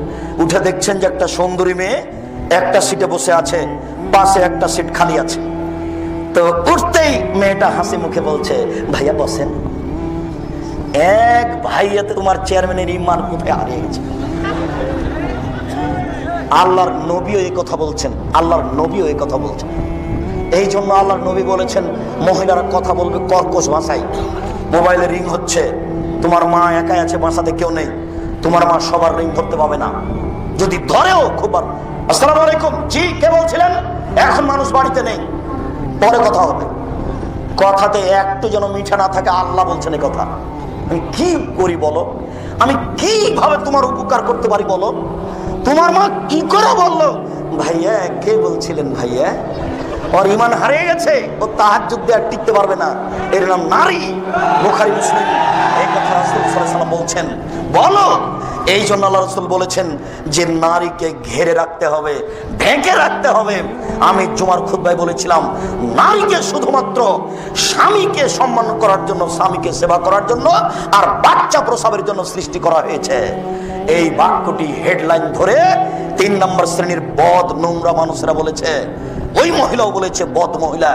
উঠে দেখছেন যে একটা সুন্দরী মেয়ে একটা সিটে বসে আছে, পাশে একটা সিট খালি আছে। তো উঠতেই মেয়েটা হাসি মুখে বলছে, ভাইয়া বসেন। এক ভাইয়াতে তোমার চেয়ারম্যানের ইমান কোথায় হারিয়ে গেছে। আল্লাহর নবীও এই কথা বলছেন, আল্লাহর নবীও এই কথা বলছেন। এই জন্য আল্লাহর নবী বলেছেন, মহিলারা কথা বলবে কর্কশ ভাষায়। মোবাইলে রিং হচ্ছে, তোমার মা একাই আছে, বাসাতে কেউ নেই, তোমার মা সবার রিং ধরতে পাবে না। যদি ধরেও খুব, আসসালামু আলাইকুম, জি কে বলছিলেন, এখন মানুষ বাড়িতে নেই, পরে কথা হবে। কথাতে একটু যেন মিঠা না থাকে। আল্লাহ বলছেন এই কথা। আমি কি করি বলো, আমি কিভাবে তোমার উপকার করতে পারি বলো। তোমার মা কি করে বললো, ভাইয়া কে বলছিলেন, ভাইয়া ওর ইমান হারিয়ে গেছে, ও তাহাজ্জুদ দিয়ে আর টিকতে পারবে না, এর নাম নারী। বুখারী মুসলিম এই কথা রাসূল সাল্লাল্লাহু আলাইহি ওয়াসাল্লাম বলছেন, বলো। এই জন্য আল্লাহ রাসূল বলেছেন যে নারীকে ঘেরে রাখতে হবে, ঢেকে রাখতে হবে। আমি জুমার খুতবায় বলেছিলাম, নারীকে শুধুমাত্র স্বামীকে সম্মান করার জন্য, স্বামীকে সেবা করার জন্য আর বাচ্চা প্রসবের জন্য সৃষ্টি করা হয়েছে। এই বাক্যটি হেডলাইন ধরে 3 নম্বর শ্রেণীর বদ নোংরা মানুষরা বলেছে, ওই মহিলাও বলেছে, বদ মহিলা,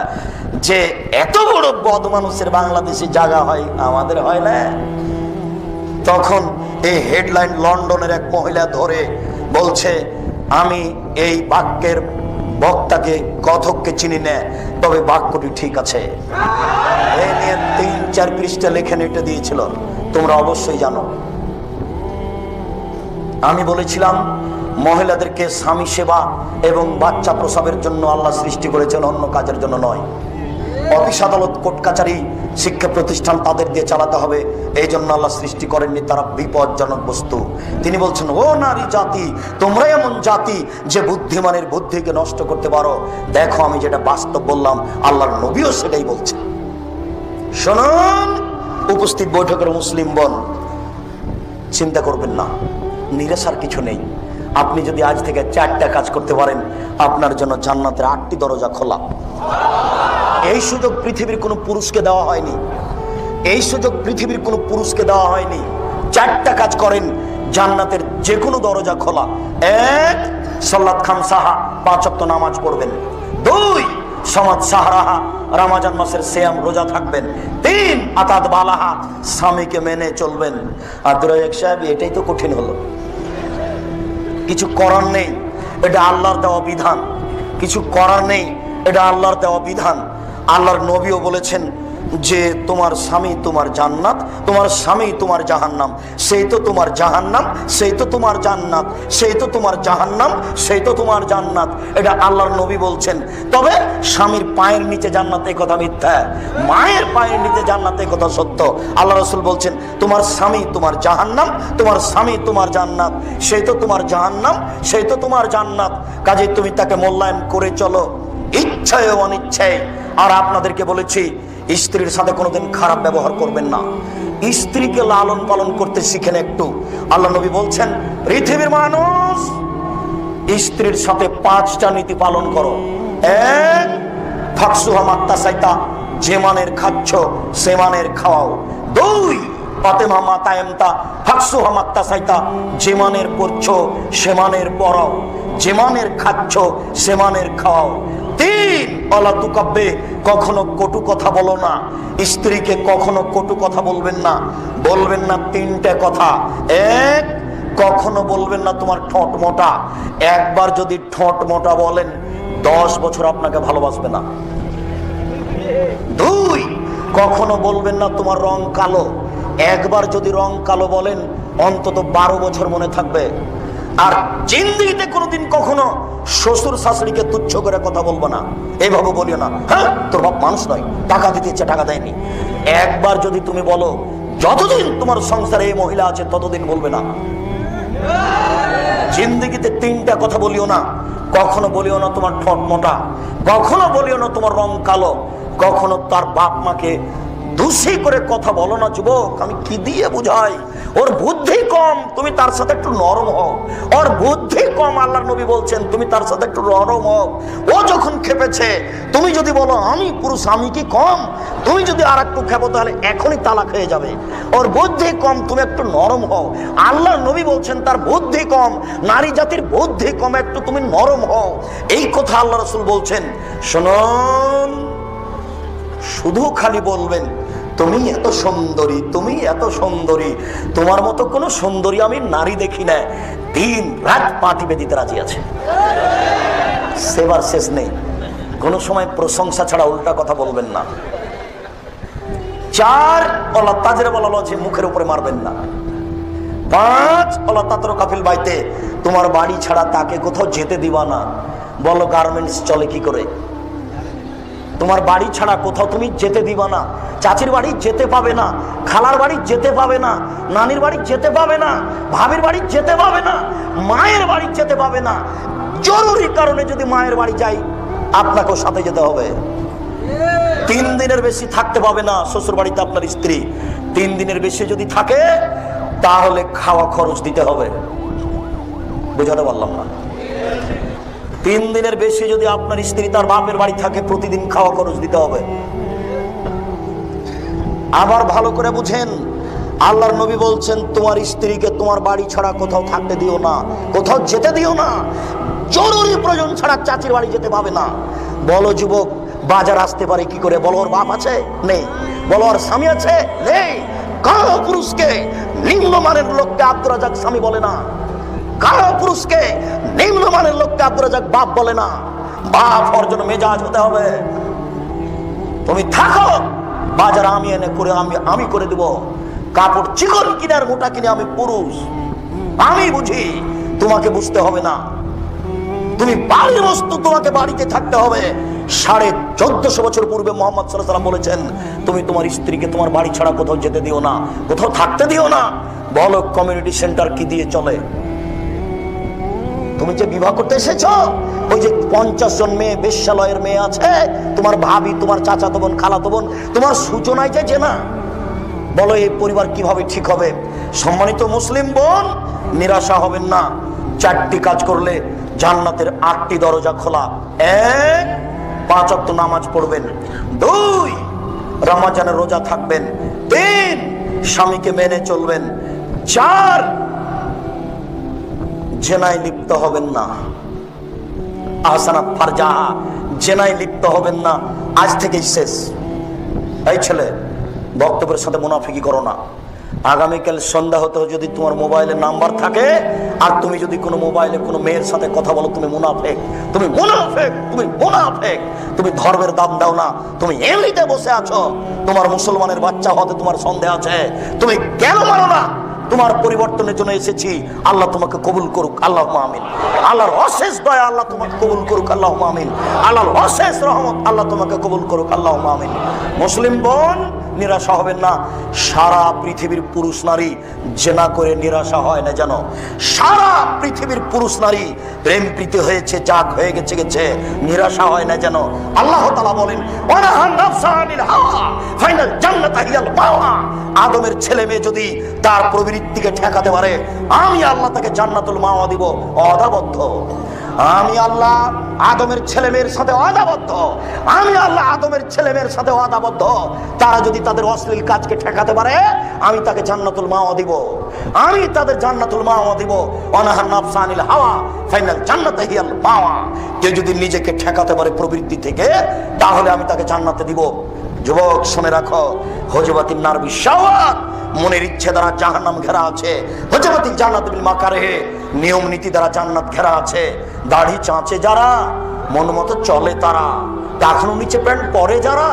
যে এত বড় বদ মানুষের বাংলাদেশে জায়গা হয়, আমাদের হয় না। তখন এই হেডলাইন লন্ডনের এক মহিলা ধরে বলছে, আমি এই বাক্যের বক্তাকে কথককে চিনি না, তবে বাক্যটি ঠিক আছে। এই নিয়ে 3-4 পৃষ্ঠা লেখে নেটে দিয়েছিল, তোমরা অবশ্যই জানো। আমি বলেছিলাম মহিলাদেরকে স্বামী সেবা এবং বাচ্চা প্রসবের জন্য আল্লাহ সৃষ্টি করেছেন, অন্য কাজের জন্য নয়। অফিস আদালত কোর্ট কাচারি শিক্ষা প্রতিষ্ঠান তাদের দিয়ে চালাতে হবে, এই জন্য আল্লাহ সৃষ্টি করেননি, তারা বিপজ্জনক বস্তু। তিনি বলছেন, ও নারী জাতি, তোমরা এমন জাতি যে বুদ্ধিমানের বুদ্ধিকে নষ্ট করতে পারো। দেখো আমি যেটা বাস্তব বললাম, আল্লাহর নবীও সেটাই বলছেন। শুনুন উপস্থিত বৈঠকের মুসলিম বোন, চিন্তা করবেন না, নিরাশার কিছু নেই। আপনি যদি আজ থেকে 4টা কাজ করতে পারেন, আপনার জন্য জান্নাতের 8টি দরজা খোলা। এই সুযোগ পৃথিবীর কোনো পুরুষকে দেওয়া হয়নি, এই সুযোগ পৃথিবীর কোনো পুরুষকে দেওয়া হয়নি। 4টা কাজ করেন, জান্নাতের যে কোনো দরজা খোলা। 1, সালাত খামসাহা, 5 ওয়াক্ত নামাজ পড়বেন। 2, সমাজ সাহারাহা, রমজান মাসের সিয়াম রোজা থাকবেন। 3, আতাত বালাহা, স্বামীকে মেনে চলবেন। আব্দুর রাজ্জাক সাহেব, এটাই তো কঠিন হলো। কিছু করার নেই, এটা আল্লাহর দেওয়া বিধান। কিছু করার নেই, এটা আল্লাহর দেওয়া বিধান। আল্লাহর নবীও বলেছেন যে তোমার স্বামী তোমার জান্নাত, তোমার স্বামী তোমার জাহান্নাম। সেই তো তোমার জাহান্নাম, সেই তো তোমার জান্নাত, সেই তো তোমার জাহান্নাম, সেই তো তোমার জান্নাত। এটা আল্লাহর নবী বলছেন। তবে স্বামীর পায়ের নিচে জান্নাত, এই কথা মিথ্যা। মায়ের পায়ের নিচে জান্নাত, এই কথা সত্য। আল্লাহ রাসূল বলছেন, তোমার স্বামী তোমার জাহান্নাম, তোমার স্বামী তোমার জান্নাত। সেই তো তোমার জাহান্নাম, সেই তো তোমার জান্নাত। কাজে তুমি তাকে মূল্যায়ন করে চলো, ইচ্ছায় অনিচ্ছায়। আর আপনাদেরকে বলেছি, স্ত্রীর সাথে কোনোদিন খারাপ ব্যবহার করবেন না। স্ত্রীকে লালন পালন করতে শিখেন একটু। আল্লাহ নবী বলছেন, পৃথিবীর মানুষ, স্ত্রীর সাথে 5টা নীতি পালন করো। 1, ফাকসুহা মাত্তাসাইতা, যে মানের খাচ্ছ সে মানের খাওয়াও। 2, ফাতেমা মাতায়েমতা ফাকসুহা মাত্তাসাইতা, যে মানের পড়ছো সে মানের পড়াও, যে মানের খাচ্ছ সে মানের খাওয়াও। 3, অলা তুকাব্বে, কখনো কটু কথা বলো না। স্ত্রীকে কখনো কটু কথা বলবেন না। বলবেন না 3টে কথা। 1, কখনো বলবেন না তোমার ঠোঁট মোটা। একবার যদি ঠোঁট মোটা বলেন 10 বছর আপনাকে ভালোবাসবে না। 2, কখনো বলবেন না তোমার রং কালো। একবার যদি রং কালো বলেন অন্তত 12 বছর মনে থাকবে। আর জিন্দেগিতে কোনোদিন কখনো শ্বশুর শাশুড়িকে তুচ্ছ করে কথা বলবো না। এইভাবে বলিও না, হ্যাঁ তোর বাপ মানুষ নয়, টাকা দিতে ইচ্ছে টাকা দেয়নি। একবার যদি তুমি বলো, যতদিন তোমার সংসারে এই মহিলা আছে ততদিন বলবে না। জিন্দেগিতে 3টা কথা বলিও না। কখনো বলিও না তোমার ঠোঁট মোটা, কখনো বলিও না তোমার রং কালো, কখনো তার বাপ মাকে দোষী করে কথা বলো না। যুবক, আমি কি দিয়ে বুঝাই? ওর বুদ্ধি কম, তুমি তার সাথে একটু নরম হও। ওর বুদ্ধি কম, আল্লাহর নবী বলছেন তুমি তার সাথে একটু নরম হও। ও যখন খেপেছে, তুমি যদি বলো আমি পুরুষ, আমি কি কম? তুমি যদি আর একটু খেপো তাহলে এখনই তালাক হয়ে যাবে। ওর বুদ্ধি কম, তুমি একটু নরম হও। আল্লাহর নবী বলছেন তার বুদ্ধি কম, নারী জাতির বুদ্ধি কম, একটু তুমি নরম হও। এই কথা আল্লাহ রাসূল বলছেন। শুনুন, শুধু খালি বলবেন তুমি এত সুন্দরী, তুমি এত সুন্দরী, তোমার মতো কোন সুন্দরী আমি নারী দেখি না। 3 রাত পা টিপে দিতে রাজি আছে, সেবার শেষ নেই। কোন সময় প্রশংসা ছাড়া উল্টা কথা বলবেন না। 4, অলা তাজরে বলা যে মুখের উপরে মারবেন না। 5, অলা তাতর কাফিল বাইতে, তোমার বাড়ি ছাড়া তাকে কোথাও যেতে দিবা না। বলো গার্মেন্টস চলে কি করে? তোমার বাড়ি ছাড়া কোথাও তুমি যেতে দিবা না। চাচির বাড়ি যেতে পাবে না, খালার বাড়ি যেতে পাবে না, নানির বাড়ি যেতে পাবে না, ভাবির বাড়ি যেতে পাবে না, মায়ের বাড়ি যেতে পাবে না। জরুরি কারণে যদি মায়ের বাড়ি যাই আপনাকেও সাথে যেতে হবে। 3 দিনের বেশি থাকতে পাবে না শ্বশুর বাড়িতে আপনার স্ত্রী। 3 দিনের বেশি যদি থাকে তাহলে খাওয়া খরচ দিতে হবে। বুঝাতে পারলাম না? 3 দিনের বেশি যদি আপনার স্ত্রী তার বাপের বাড়ি থাকে, প্রতিদিন খাওয়া খরচ দিতে হবে। আবার ভালো করে বুঝেন, আল্লাহর নবী বলছেন তোমার স্ত্রীকে তোমার বাড়ি ছাড়া কোথাও থাকতে দিও না, কোথাও যেতে দিও না। জরুরি প্রয়োজন ছাড়া চাচির বাড়ি যেতে পাবে না। বলো যুবক, বাজার আসতে পারে কি করে? বলো ওর বাপ আছে? নেই। বলো ওর স্বামী আছে? নেই। কারো পুরুষকে নিম্নমানের লোককে আব্দুর রাজ্জাক স্বামী বলে না। কারো পুরুষকে নিম্নমানের লোককে আব্দুর রাজ্জাক বাপ বলে না। বাপ হওয়ার জন্য মেজাজ হতে হবে। তুমি থাকো, বাজার আমি এনে করে আমি করে দেব। কাপড় চিকন কিনে আর মোটা কিনে আমি পুরুষ, আমি বুঝি, তোমাকে বুঝতে হবে না। তুমি বাড়ির বস্তু, তোমাকে বাড়িতে থাকতে হবে। 1450 বছর পূর্বে মুহাম্মদ সাল্লাল্লাহু আলাইহি ওয়াসাল্লাম বলেছেন তুমি তোমার স্ত্রীকে তোমার বাড়ি ছাড়া কোথাও যেতে দিও না, কোথাও থাকতে দিও না। বলো কমিউনিটি সেন্টার কি দিয়ে চলে? তুমি যে বিবাহ করতে এসেছো, ওই যে 50 জন মেয়ে বেশ্যালয়ের মেয়ে আছে, তোমার ভাবি, তোমার চাচাতো বোন, খালাতো বোন, তোমার সূচনায় যে না। বলো এই পরিবার কিভাবে ঠিক হবে? সম্মানিত মুসলিম বোন, নিরাশা হবেন না। 4টি কাজ করলে জান্নাতের 8টি দরজা খোলা। 1, 5 ওয়াক্ত নামাজ পড়বেন। 2, রমজানের রোজা থাকবেন। 3, স্বামীকে মেনে চলবেন। 4, জেনায় লিপ্ত হবেন না। আহসানাত ফারজাহা, জেনায় লিপ্ত হবেন না। আজ থেকেই শেষ। এই ছেলে, বক্তব্যের সাথে মুনাফিকি করো না। আগামীকাল সন্ধ্যা হতে যদি তোমার মোবাইলে নাম্বার থাকে আর তুমি যদি কোনো মোবাইলে কোনো মেয়ের সাথে কথা বলো, তুমি মুনাফিক, তুমি মুনাফিক, তুমি মুনাফিক। তুমি ধর্মের দাম দাও না। তুমি এমনিতে বসে আছো, তোমার মুসলমানের বাচ্চা হতে তোমার সন্দেহ আছে, তুমি কেন মানো না? তোমার পরিবর্তনের জন্য এসেছি। আল্লাহ তোমাকে কবুল করুক, আল্লাহুম্মা আমিন। আল্লাহর অশেষ দয়া আল্লাহ তোমাকে কবুল করুক, আল্লাহুম্মা আমিন। আল্লাহর অশেষ রহমত আল্লাহ তোমাকে কবুল করুক, আল্লাহুম্মা আমিন। মুসলিম বোন, নিরাশা হবেন না। সারা পৃথিবীর পুরুষ নারী জেনা করে নিরাশা হয় না যেন। সারা পৃথিবীর পুরুষ নারী প্রেম প্রীতি হয়েছে, জাগ হয়ে গেছে, নিরাশা হয় না যেন। আল্লাহ তাআলা বলেন ওয়ানাহান নাফসা আনিল হাওয়া ফাইনাল জান্নাতু হিয়াল মাওয়া। আদমের ছেলে মেয়ে যদি তার প্রবৃত্তিকে ঠেকাতে পারে, আমি আল্লাহ তাকে জান্নাতুল মাওয়া দিব অদাবদ্ধ। আমি আল্লাহ আদমের ছেলে মেয়ের সাথে অদাবদ্ধ। আমি আল্লাহ আদমের ছেলে মেয়ের সাথে অদাবদ্ধ। তারা যদি তাদের অশ্লীল কাজকে ঠেকাতে পারে, আমি তাকে জান্নাতুল মাওয়া দিব। আমি তাদের জান্নাতুল মাওয়া দিব। ওয়ানাহান নাফসা আনিল হাওয়া ফাইনাল জান্নাতু হিয়াল মাওয়া। কেউ যদি নিজেকে ঠেকাতে পারে প্রবৃত্তি থেকে, তাহলে আমি তাকে জান্নাতে দিব। যুবক শুনে রাখো, হুজুবাতিন নার বিশাওয়াত, মনের ইচ্ছে দ্বারা জাহান্নাম ঘেরা আছে। হুজুবাতিল জান্নাত বিল মাকারিহ, নিয়ম নীতি দ্বারা জান্নাত ঘেরা আছে। দাড়ি চাঁচে যারা, মন মতো চলে তারা। এখনো নিচে প্যান্ট পরে যারা,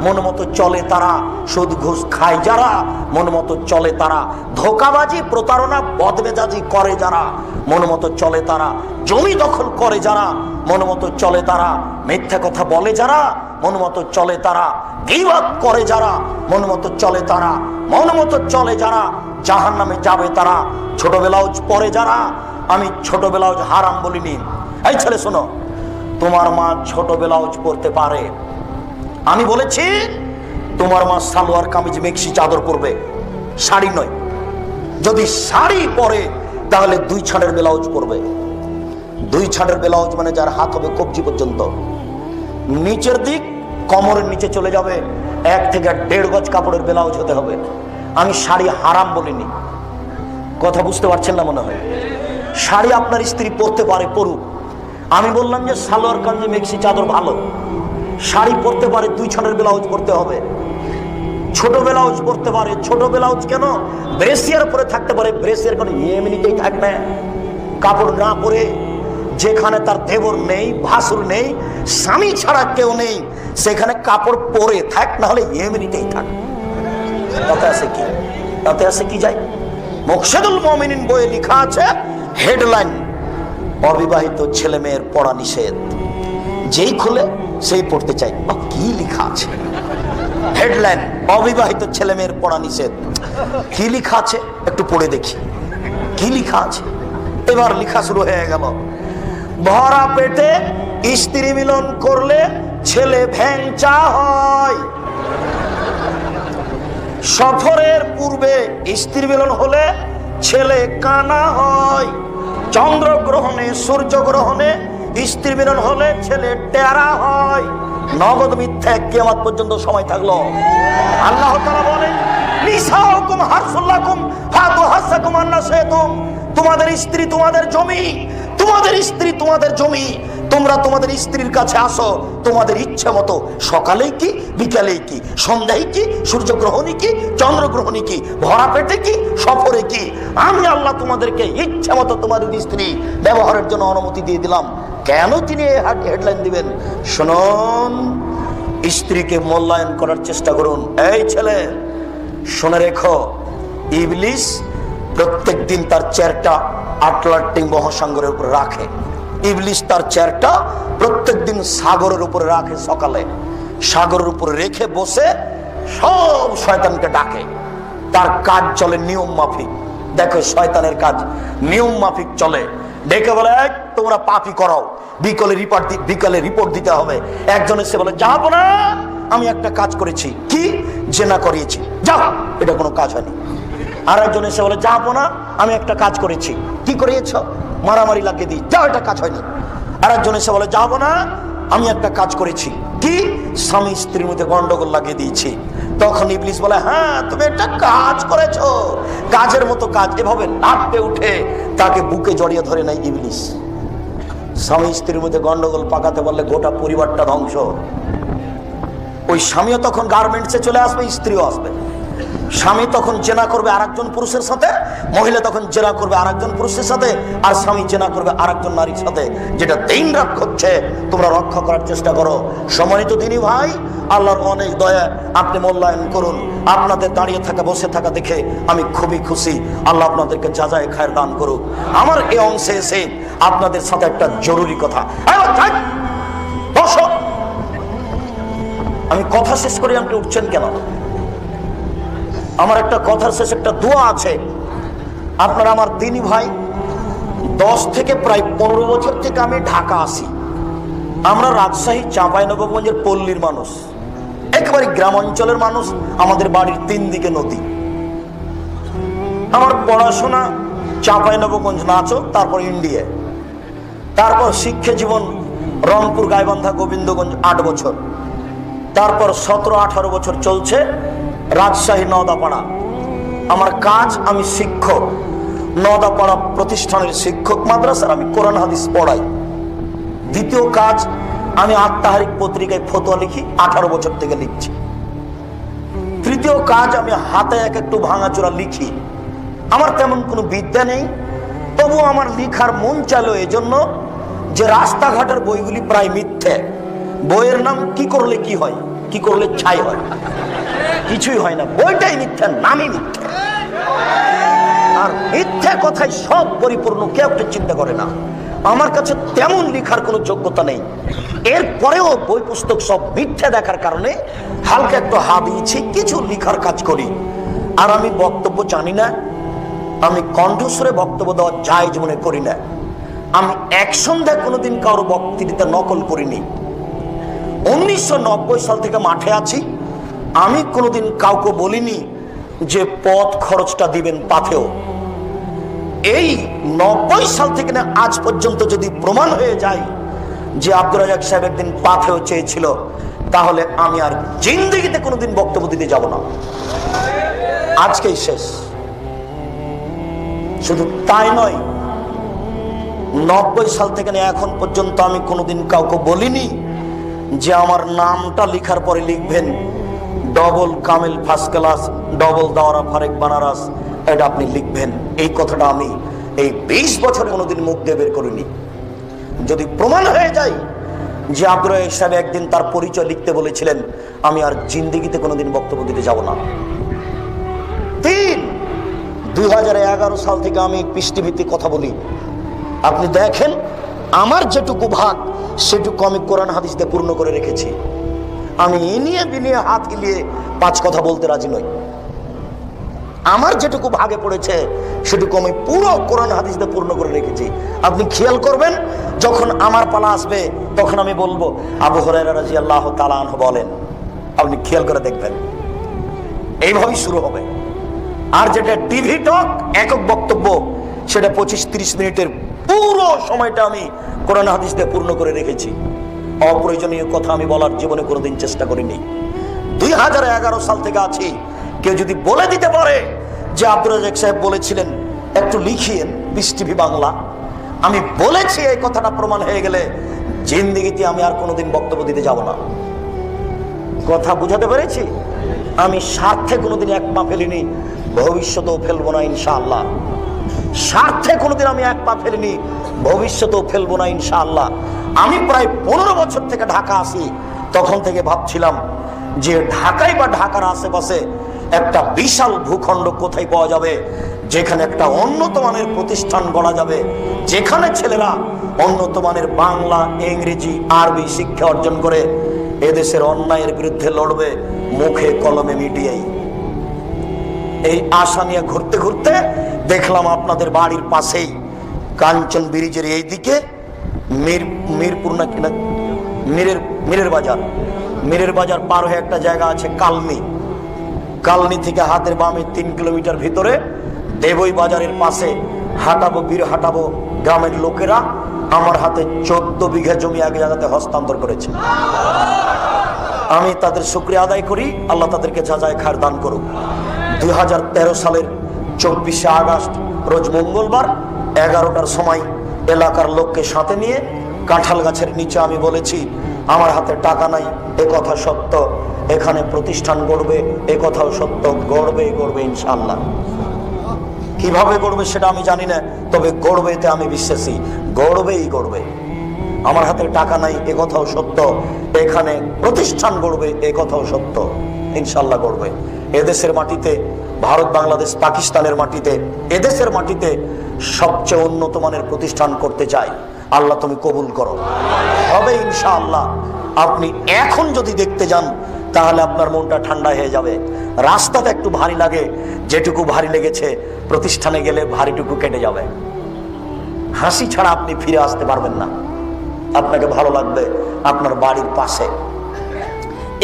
মন মতো চলে তারা। সুদ ঘুষ খায় যারা, মন মতো চলে তারা। ধোকাবাজি প্রতারণা বদমেজাজি করে যারা, মন মতো চলে তারা। জমি দখল করে যারা, মন মতো চলে তারা। মিথ্যা কথা বলে যারা, মন মতো চলে তারা। গীবত করে যারা, মন মতো চলে তারা। মন মতো চলে যারা, জাহান্নামে যাবে তারা। ছোট ব্লাউজ পরে যারা, আমি ছোট ব্লাউজ হারাম বলিনি। এই ছেলে শোনো, তোমার মা ছোট ব্লাউজ পরতে পারে, আমি বলেছি তোমার মা সালোয়ার কামিজ মেক্সি চাদর পরবে, শাড়ি নয়। যদি শাড়ি পরে তাহলে 2 ছাড়ের ব্লাউজ পরবে। 2 ছাড়ের ব্লাউজ মানে যার হাত হবে কবজি পর্যন্ত, নিচের দিক কোমরের নিচে চলে যাবে। 1 থেকে 1.5 গজ কাপড়ের ব্লাউজ হতে হবে। আমি শাড়ি হারাম বলিনি, কথা বুঝতে পারছেন না মনে হয়। শাড়ি আপনার স্ত্রী পরতে পারে, পরুক। আমি বললাম যে সালোয়ার কামিজ মেক্সি চাদর ভালো, শাড়ি পরতে পারে, 2 ছাড়ের ব্লাউজ পরতে হবে। ছোট ব্লাউজ পরতে পারে। ছোট ব্লাউজ কেন? ব্রেসিয়ার পরে থাকতে পারে। ব্রেসিয়ার কোনো এমনিতেই থাকবে, কাপড় না পরে। যেখানে তার দেবর নেই, ভাসুর নেই, স্বামী ছাড়া কেউ নেই, সেখানে কাপড় পরে থাক, না হলে এমনিতেই থাক। তাতে আছে কি? তাতে আছে কি যায়? মুকশিদুল মুমিনিন বইয়ে লেখা আছে হেডলাইন, অবিবাহিত ছেলে মেয়ের পড়া নিষেধ। যেই খুলে সেই পড়তে চাই, কি লেখা আছে? হেডলাইন, অবিবাহিত ছেলে মেয়ের পড়া নিষেধ। কি লেখা আছে একটু পড়ে দেখি, কি লেখা আছে। এবার লেখা শুরু হয়ে গেল, ভরা পেটে স্ত্রী মিলন করলে ছেলে ভ্যাংচা হয়। সফরের পূর্বে স্ত্রী মিলন হলে ছেলে কানা হয়। চন্দ্রগ্রহণে, সূর্যগ্রহণে স্ত্রী মিলন হলে ছেলে টেরা হয়। নগদ মিথ্যা, কিয়ামত পর্যন্ত সময় থাকলো। আল্লাহ তাআলা বলেন নিসাউকুম হারসুল লাকুম ফাতু হাসাকুম আন্নাশাইতুম। তোমাদের স্ত্রী তোমাদের জমি, তোমাদের স্ত্রী তোমাদের জমি। তোমরা তোমাদের স্ত্রীর কাছে আসো তোমাদের ইচ্ছে মতো। সকালেই কি, বিকালেই কি, সন্ধ্যায় কি, সূর্যগ্রহণই কি, চন্দ্রগ্রহণই কি, ভরা পেটে কি, সফরে কি। আমি আল্লাহ তোমাদেরকে ইচ্ছে মতো তোমাদের স্ত্রী ব্যবহারের জন্য অনুমতি দিয়ে দিলাম। কেন তিনি হেডলাইন দিবেন? শুনুন, স্ত্রীকে মূল্যায়ন করার চেষ্টা করুন। এই ছেলে শুনে রেখো, ইবলিস প্রত্যেক দিন তার চেয়ারটা আটলান্টিক মহাসাগরের উপর রাখে। ইবলিস তার চেয়ারটা প্রত্যেক দিন সাগরের উপরে রাখে। সকালে সাগরের উপরে রেখে বসে সব শয়তানকে ডাকে। তার কাজ চলে নিয়ম মাফিক। দেখো শয়তানের কাজ নিয়ম মাফিক চলে। ডেকে বলে তোমরা পাপি করাও, বিকালে রিপোর্ট দিতে হবে। একজন এসে বলে যাবো না, আমি একটা কাজ করেছি। কি? জেনা করিয়েছি, যাও, এটা কোনো কাজ হয়নি। আর একজন এসে বলে যাবো না, আমি একটা কাজ করেছি। কি করিয়েছ? মারামারি লাগিয়ে দিই, যাও, এটা কাজ হয়নি। আর একজন এসে বলে যাবো না, আমি একটা কাজ করেছি। কি? স্বামী স্ত্রীর মধ্যে গন্ডগোল লাগিয়ে দিয়েছি। তখন ইবলিস বলে হ্যাঁ তুমি একটা কাজ করেছো, কাজের মতো কাজ। এভাবে লাফে উঠে তাকে বুকে জড়িয়ে ধরে নাই ইবলিস। স্বামী স্ত্রীর মধ্যে গন্ডগোল পাকাতে পারলে গোটা পরিবারটা ধ্বংস। ওই স্বামীও তখন গার্মেন্টসে চলে আসবে, স্ত্রীও আসবে। স্বামী তখন জেনা করবে আরেকজন পুরুষের সাথে, মহিলা তখন জেনা করবে আরেকজন পুরুষের সাথে, আর স্বামী জেনা করবে আরেকজন নারীর সাথে। যেটা দিন রাত হচ্ছে, তোমরা রক্ষা করার চেষ্টা করো। সম্মানিত দিনী ভাই, আল্লাহর অনেক দয়া, আপনি মূল্যায়ন করুন। আপনাদের দাঁড়িয়ে থাকা বসে থাকা দেখে আমি খুবই খুশি। আল্লাহ আপনাদেরকে যাজায় খায়ের দান করুক। আমার এই অংশে এসে আপনাদের সাথে একটা জরুরি কথা। বসো, আমি কথা শেষ করে আপনি উঠছেন কেন? আমার একটা কথার শেষে একটা দোয়া আছে। আপনারা আমার দিনী ভাই, 10 থেকে প্রায় 15 বছর থেকে আমি ঢাকা আসি। আমরা রাজশাহী চাঁপাইনবাবগঞ্জের পল্লীর মানুষ, একেবারে গ্রাম অঞ্চলের মানুষ। আমাদের বাড়ির 3 দিকে নদী। আমার পড়াশোনা চাঁপাইনবাবগঞ্জ, নাচক, তারপর ইন্ডিয়ায়, তারপর শিক্ষা জীবন রংপুর, গাইবান্ধা, গোবিন্দগঞ্জ 8 বছর, তারপর 17-18 বছর চলছে রাজশাহী নওদাপাড়া। আমার কাজ, আমি শিক্ষক, নওদাপাড়া প্রতিষ্ঠানের শিক্ষক, মাদ্রাসার আমি কোরআন হাদিস পড়াই। দ্বিতীয় কাজ, আমি আত্মাহারিক পত্রিকায় ফতোয়া লিখি, 18 বছর থেকে লিখছি। তৃতীয় কাজ, আমি হাতে একটু ভাঙাচোরা লিখি। আমার তেমন কোনো বিদ্যা নেই, তবু আমার লিখার মন চাইলো এজন্য যে রাস্তাঘাটের বইগুলি প্রায় মিথ্যে। বইয়ের নাম কি করলে কি হয়, কি করলে ছাই হয়, কিছুই হয় না। বইটাই মিথ্যা, নামই মিথ্যা। আর মিথ্যা কথায় সব পরিপূর্ণ, কেউ একটা চিন্তা করে না। আমার কাছে তেমন লিখার কোনো যোগ্যতা নেই, এরপরেও বই পুস্তক সব মিথ্যা দেখার কারণে হালকা একটু দিয়েছি, কিছু লিখার কাজ করি। আর আমি বক্তব্য জানি না, আমি কণ্ঠস্বরে বক্তব্য দেওয়া জায়েজ মনে করি না। আমি এক সন্ধ্যায় কোনোদিন কারো বক্তৃতা নকল করিনি। 1990 সাল থেকে মাঠে আছি। আমি কোনোদিন কাউকে বলিনি যে পথ খরচটা দিবেন পাথেও। এই 90 সাল থেকে না আজ পর্যন্ত যদি প্রমাণ হয়ে যায় যে আব্দুর রাজ্জাক সাহেব একদিন পাথেও চেয়েছিল, তাহলে আমি আর জিন্দেগিতে কোনোদিন বক্তব্য দিতে যাব না। আজকেই শেষ। শুধু তাই নয়, 90 সাল থেকে এখন পর্যন্ত আমি কোনোদিন কাউকে বলিনি যে আমার নামটা লিখার পরে লিখবেন ডবল কামেল ফার্স্ট ক্লাস, ডবল দাওরা ফারেক বানারস, এটা আপনি লিখবেন। এই কথাটা আমি এই 20 বছর কোনোদিন মুখ দিয়ে বের করিনি। যদি প্রমাণ হয়ে যায় যে আব্দুর রাজ্জাক সাহেব একদিন তার পরিচয় লিখতে বলেছিলেন, আমি আর জিন্দেগিতে কোনোদিন বক্তব্য দিতে যাব না। 2011 সাল থেকে আমি পিস টিভিতে কথা বলি। আপনি দেখেন আমার যেটুকু ভাগ সেটুকু আমি কোরআন হাদিস দিয়ে পূর্ণ করে রেখেছি। আমি এনিয়ে বিনিয়ে হাত হিলিয়ে 5 কথা বলতে রাজি নই। আমার যেটুকু ভাগে পড়েছে সেটুকু আমি পুরো কোরআন হাদিস দিয়ে পূর্ণ করে রেখেছি। আপনি খেয়াল করবেন, যখন আমার পালা আসবে তখন আমি বলবো আবু হুরায়রা রাদিয়াল্লাহু তাআলা আনহু বলেন। আপনি খেয়াল করে দেখবেন, এইভাবেই শুরু হবে। আর যেটা টিভি টক একক বক্তব্য, সেটা 25-30 মিনিটের পুরো সময়টা আমি কোরআন হাদিস দিয়ে পূর্ণ করে রেখেছি। অপ্রয়োজনীয় কথা আমি বলার জীবনে কোনোদিন চেষ্টা করিনি। 2011 সাল থেকে আছি। কেউ যদি বলে দিতে পারে যে আব্দুর রাজ্জাক সাহেব বলেছিলেন একটু লিখিয়েন পিস টিভি বাংলা, আমি বলেছি, এই কথাটা প্রমাণ হয়ে গেলে জিন্দেগিতে আমি আর কোনোদিন বক্তব্য দিতে যাব না। কথা বুঝাতে পেরেছি? আমি স্বার্থে কোনোদিন এক পা ফেলিনি, ভবিষ্যতেও ফেলবো না ইনশাআল্লাহ। স্বার্থে কোনোদিন আমি এক পা ফেলিনি, ভবিষ্যতেও ফেলবো না ইনশাআল্লাহ। আমি প্রায় 15 বছর থেকে ঢাকা আসি। তখন থেকে ভাবছিলাম যে ঢাকায় বা ঢাকার আশেপাশে একটা বিশাল ভূখণ্ড কোথায় পাওয়া যাবে, যেখানে একটা উন্নত মানের প্রতিষ্ঠান গড়া যাবে, যেখানে ছেলেরা উন্নত মানের বাংলা, ইংরেজি, আরবি শিক্ষা অর্জন করে এদেশের অন্যায়ের বিরুদ্ধে লড়বে মুখে কলমে মিডিয়ায়। এই আশা নিয়ে ঘুরতে ঘুরতে দেখলাম আপনাদের বাড়ির পাশেই কাঞ্চন ব্রিজের এই দিকে মিরপুর না কিনা মিরের বাজার পার হয়ে একটা জায়গা আছে কালনি থেকে হাতের বামে 3 কিলোমিটার ভিতরে দেবই বাজারের পাশে হাঁটাবো গ্রামের লোকেরা আমার হাতে 14 বিঘা জমি আগে জায়গাতে হস্তান্তর করেছে। আমি তাদের শুকরিয়া আদায় করি, আল্লাহ তাদেরকে যাজায় খায়ের দান করুক। 2013 সালের 24শে আগস্ট রোজ মঙ্গলবার 11টার সময় এলাকার লোককে সাথে নিয়ে কাঁঠাল গাছের নিচে আমি বলেছি, আমার হাতে টাকা নাই, এ কথা সত্য, এখানে প্রতিষ্ঠান গড়বে, এ কথাও সত্য, গড়বে ইনশাআল্লাহ। কিভাবে গড়বে সেটা আমি জানি না, তবে গড়বে এতে আমি বিশ্বাসী, গড়বে। আমার হাতে টাকা নাই, এ কথাও সত্য, এখানে প্রতিষ্ঠান গড়বে, এ কথাও সত্য, ইনশাআল্লাহ গড়বে। এদেশের মাটিতে, ভারত, বাংলাদেশ, পাকিস্তানের মাটিতে, এদেশের মাটিতে সবচেয়ে উন্নত মানের প্রতিষ্ঠান করতে চাই। আল্লাহ তুমি কবুল করো, হবে ইনশাআল্লাহ। আপনি এখন যদি দেখতে যান তাহলে আপনার মনটা ঠান্ডা হয়ে যাবে। রাস্তাতে একটু ভারী লাগে, যেটুকু ভারী লেগেছে প্রতিষ্ঠানে গেলে ভারীটুকু কেটে যাবে। হাসি ছাড়া আপনি ফিরে আসতে পারবেন না। আপনাকে ভালো লাগবে আপনার বাড়ির পাশে।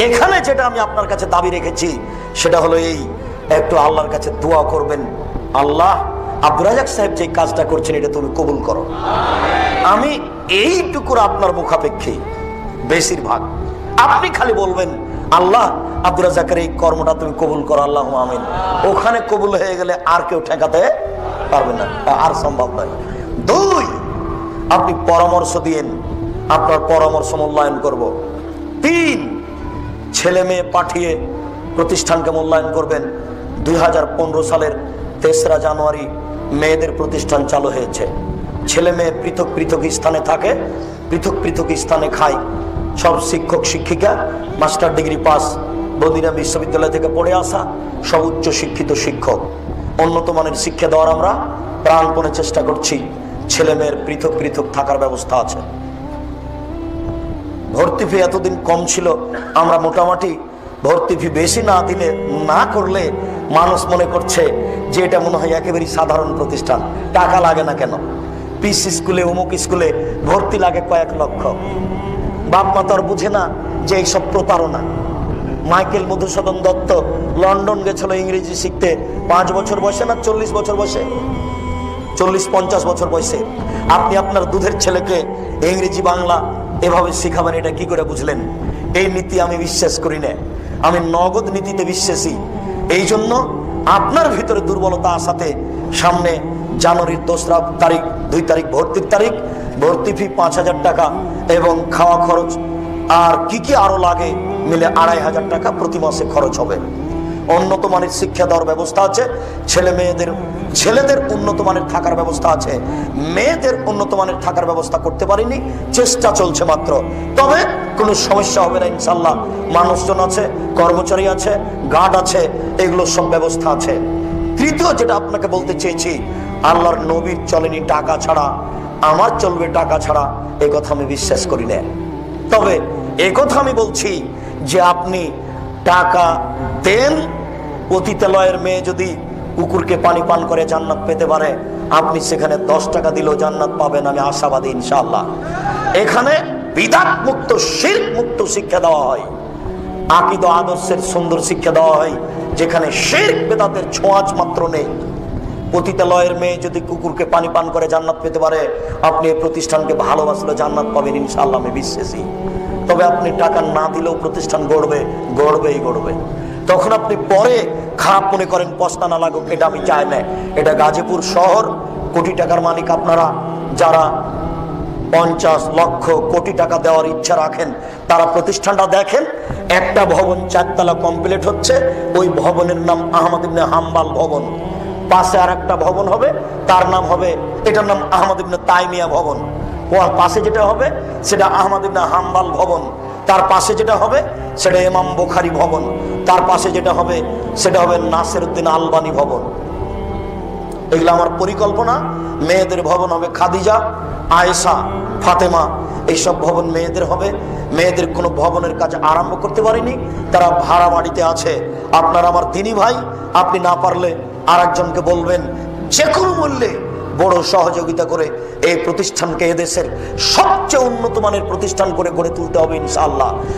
এখানে যেটা আমি আপনার কাছে দাবি রেখেছি সেটা হলো এই, একটু আল্লাহর কাছে দোয়া করবেন, আল্লাহ আব্দুর রাজাক সাহেব যে কাজটা করছেন এটা তুমি কবুল করো। আমি এইটুকুর আপনার মুখাপেক্ষী বেশিরভাগ আপনি খালি বলবেন আল্লাহ আব্দুর রাজাকের এই কর্মটা তুমি কবুল করো, আল্লাহ আমিন। ওখানে কবুল হয়ে গেলে আর কেউ ঠেকাতে পারবে না, আর সম্ভব নয়। দুই, আপনি পরামর্শ দিয়েন, আপনার পরামর্শ মূল্যায়ন করব। তিন, ছেলে মেয়ে পাঠিয়ে প্রতিষ্ঠানকে মূল্যায়ন করবেন। 2015 সালের 3রা জানুয়ারি মেয়েদের প্রতিষ্ঠান চালু হয়েছে। ছেলে মেয়ে পৃথক পৃথক স্থানে থাকে, পৃথক পৃথক স্থানে খায়। সব শিক্ষক শিক্ষিকা মাস্টার ডিগ্রি পাস, বদিনা বিশ্ববিদ্যালয় থেকে পড়ে আসা, সব উচ্চ শিক্ষিত শিক্ষক। উন্নত মানের শিক্ষা দেওয়ার আমরা প্রাণপণে চেষ্টা করছি। ছেলে মেয়ের পৃথক পৃথক থাকার ব্যবস্থা আছে। ভর্তি ফি এতদিন কম ছিল, আমরা মোটামুটি ভর্তি ফি বেশি না করলে মানুষ মনে করছে যে এটা মনে হয় একেবারেই সাধারণ প্রতিষ্ঠান, টাকা লাগে না কেন? পিস স্কুলে অমুক স্কুলে ভর্তি লাগে কয়েক লক্ষ। বাপ মা তো আর বুঝে না যে এইসব প্রতারণা। মাইকেল মধুসূদন দত্ত লন্ডন গেছিল ইংরেজি শিখতে, 5 বছর বয়সে না 40 বছর বয়সে, 40-50 বছর বয়সে। আপনি আপনার দুধের ছেলেকে ইংরেজি বাংলা এভাবে শিখাবেন, এটা কি করে বুঝলেন? এই নীতি আমি বিশ্বাস করি না, আমি নগদ নীতিতে বিশ্বাসী। এই জন্য আপনার ভিতরে দুর্বলতা আসাতে সামনে জানুয়ারির 2 তারিখ ভর্তির তারিখ, ভর্তি ফি 5000 টাকা এবং খাওয়া খরচ আর কি কি আরো লাগে মিলে 2500 টাকা প্রতি মাসে খরচ হবে। উন্নত মানের শিক্ষা দেওয়ার ব্যবস্থা আছে, ছেলেদের উন্নত মানের থাকার ব্যবস্থা আছে, মেয়েদের উন্নত মানের থাকার ব্যবস্থা করতে পারিনি, চেষ্টা চলছে মাত্র। তবে কোনো সমস্যা হবে না ইনশাল্লাহ। মানুষজন আছে, কর্মচারী আছে, গার্ড আছে, এগুলো সব ব্যবস্থা আছে। তৃতীয় যেটা আপনাকে বলতে চেয়েছি, আল্লাহর নবীর চলেনি টাকা ছাড়া, আমার চলবে টাকা ছাড়া, এ কথা আমি বিশ্বাস করি না। তবে এ কথা আমি বলছি যে আপনি টাকা দেন, পতিতালয়ের মেয়ে যদি কুকুরকে পানি পান করে জান্নাত পেতে পারে, আপনি সেখানে 10 টাকা দিলেও জান্নাত পাবেন, আমি আশাবাদী ইনশাআল্লাহ। এখানে বিদআত মুক্ত, শিরক মুক্ত শিক্ষা দেওয়া হয়, আকীদা আদর্শের সুন্দর শিক্ষা দেওয়া হয়, যেখানে শিরক বিদআতের ছোঁয়াচ মাত্র নেই। পতিতালয়ের মেয়ে যদি কুকুরকে পানি পান করে জান্নাত পেতে পারে, আপনি এই প্রতিষ্ঠানকে ভালোবাসলে জান্নাত পাবেন ইনশাআল্লাহ, আমি বিশ্বাসী। তবে আপনি টাকা না দিলেও প্রতিষ্ঠান গড়বে। তখন আপনি পরে খারাপ মনে করেন, পস্তানা লাগুক, এটা আমি চাই না। এটা গাজীপুর শহর, কোটি টাকার মালিক আপনারা, যারা 50 লক্ষ কোটি টাকা দেওয়ার ইচ্ছা রাখেন, তারা প্রতিষ্ঠানটা দেখেন। একটা ভবন 4 তলা কমপ্লিট হচ্ছে, ওই ভবনের নাম আহমদ ইবনে হাম্বাল ভবন। পাশে আর একটা ভবন হবে, তার নাম হবে, এটার নাম আহমদ ইবনে তাইমিয়া ভবন। ওর পাশে যেটা হবে সেটা আহমদ ইবনে হাম্বাল ভবন, তার পাশে যেটা হবে সেটা ইমাম বুখারী ভবন, তার পাশে যেটা হবে সেটা হবে নাসিরউদ্দিন আলবানী ভবন। এগুলো আমার পরিকল্পনা। মেয়েদের ভবন হবে খাদিজা, আয়েশা, ফাতেমা, এইসব ভবন মেয়েদের হবে। মেয়েদের কোনো ভবনের কাজ আরম্ভ করতে পারিনি, তারা ভাড়া বাড়িতে আছে। আপনার আমার দিনী ভাই, আপনি না পারলে আর একজনকে বলবেন, যে কোনো মূল্যে বড় সহযোগিতা করে এই প্রতিষ্ঠানকে এদেশের সবচেয়ে উন্নত মানের প্রতিষ্ঠান করে গড়ে তুলতে হবে ইনশাআল্লাহ।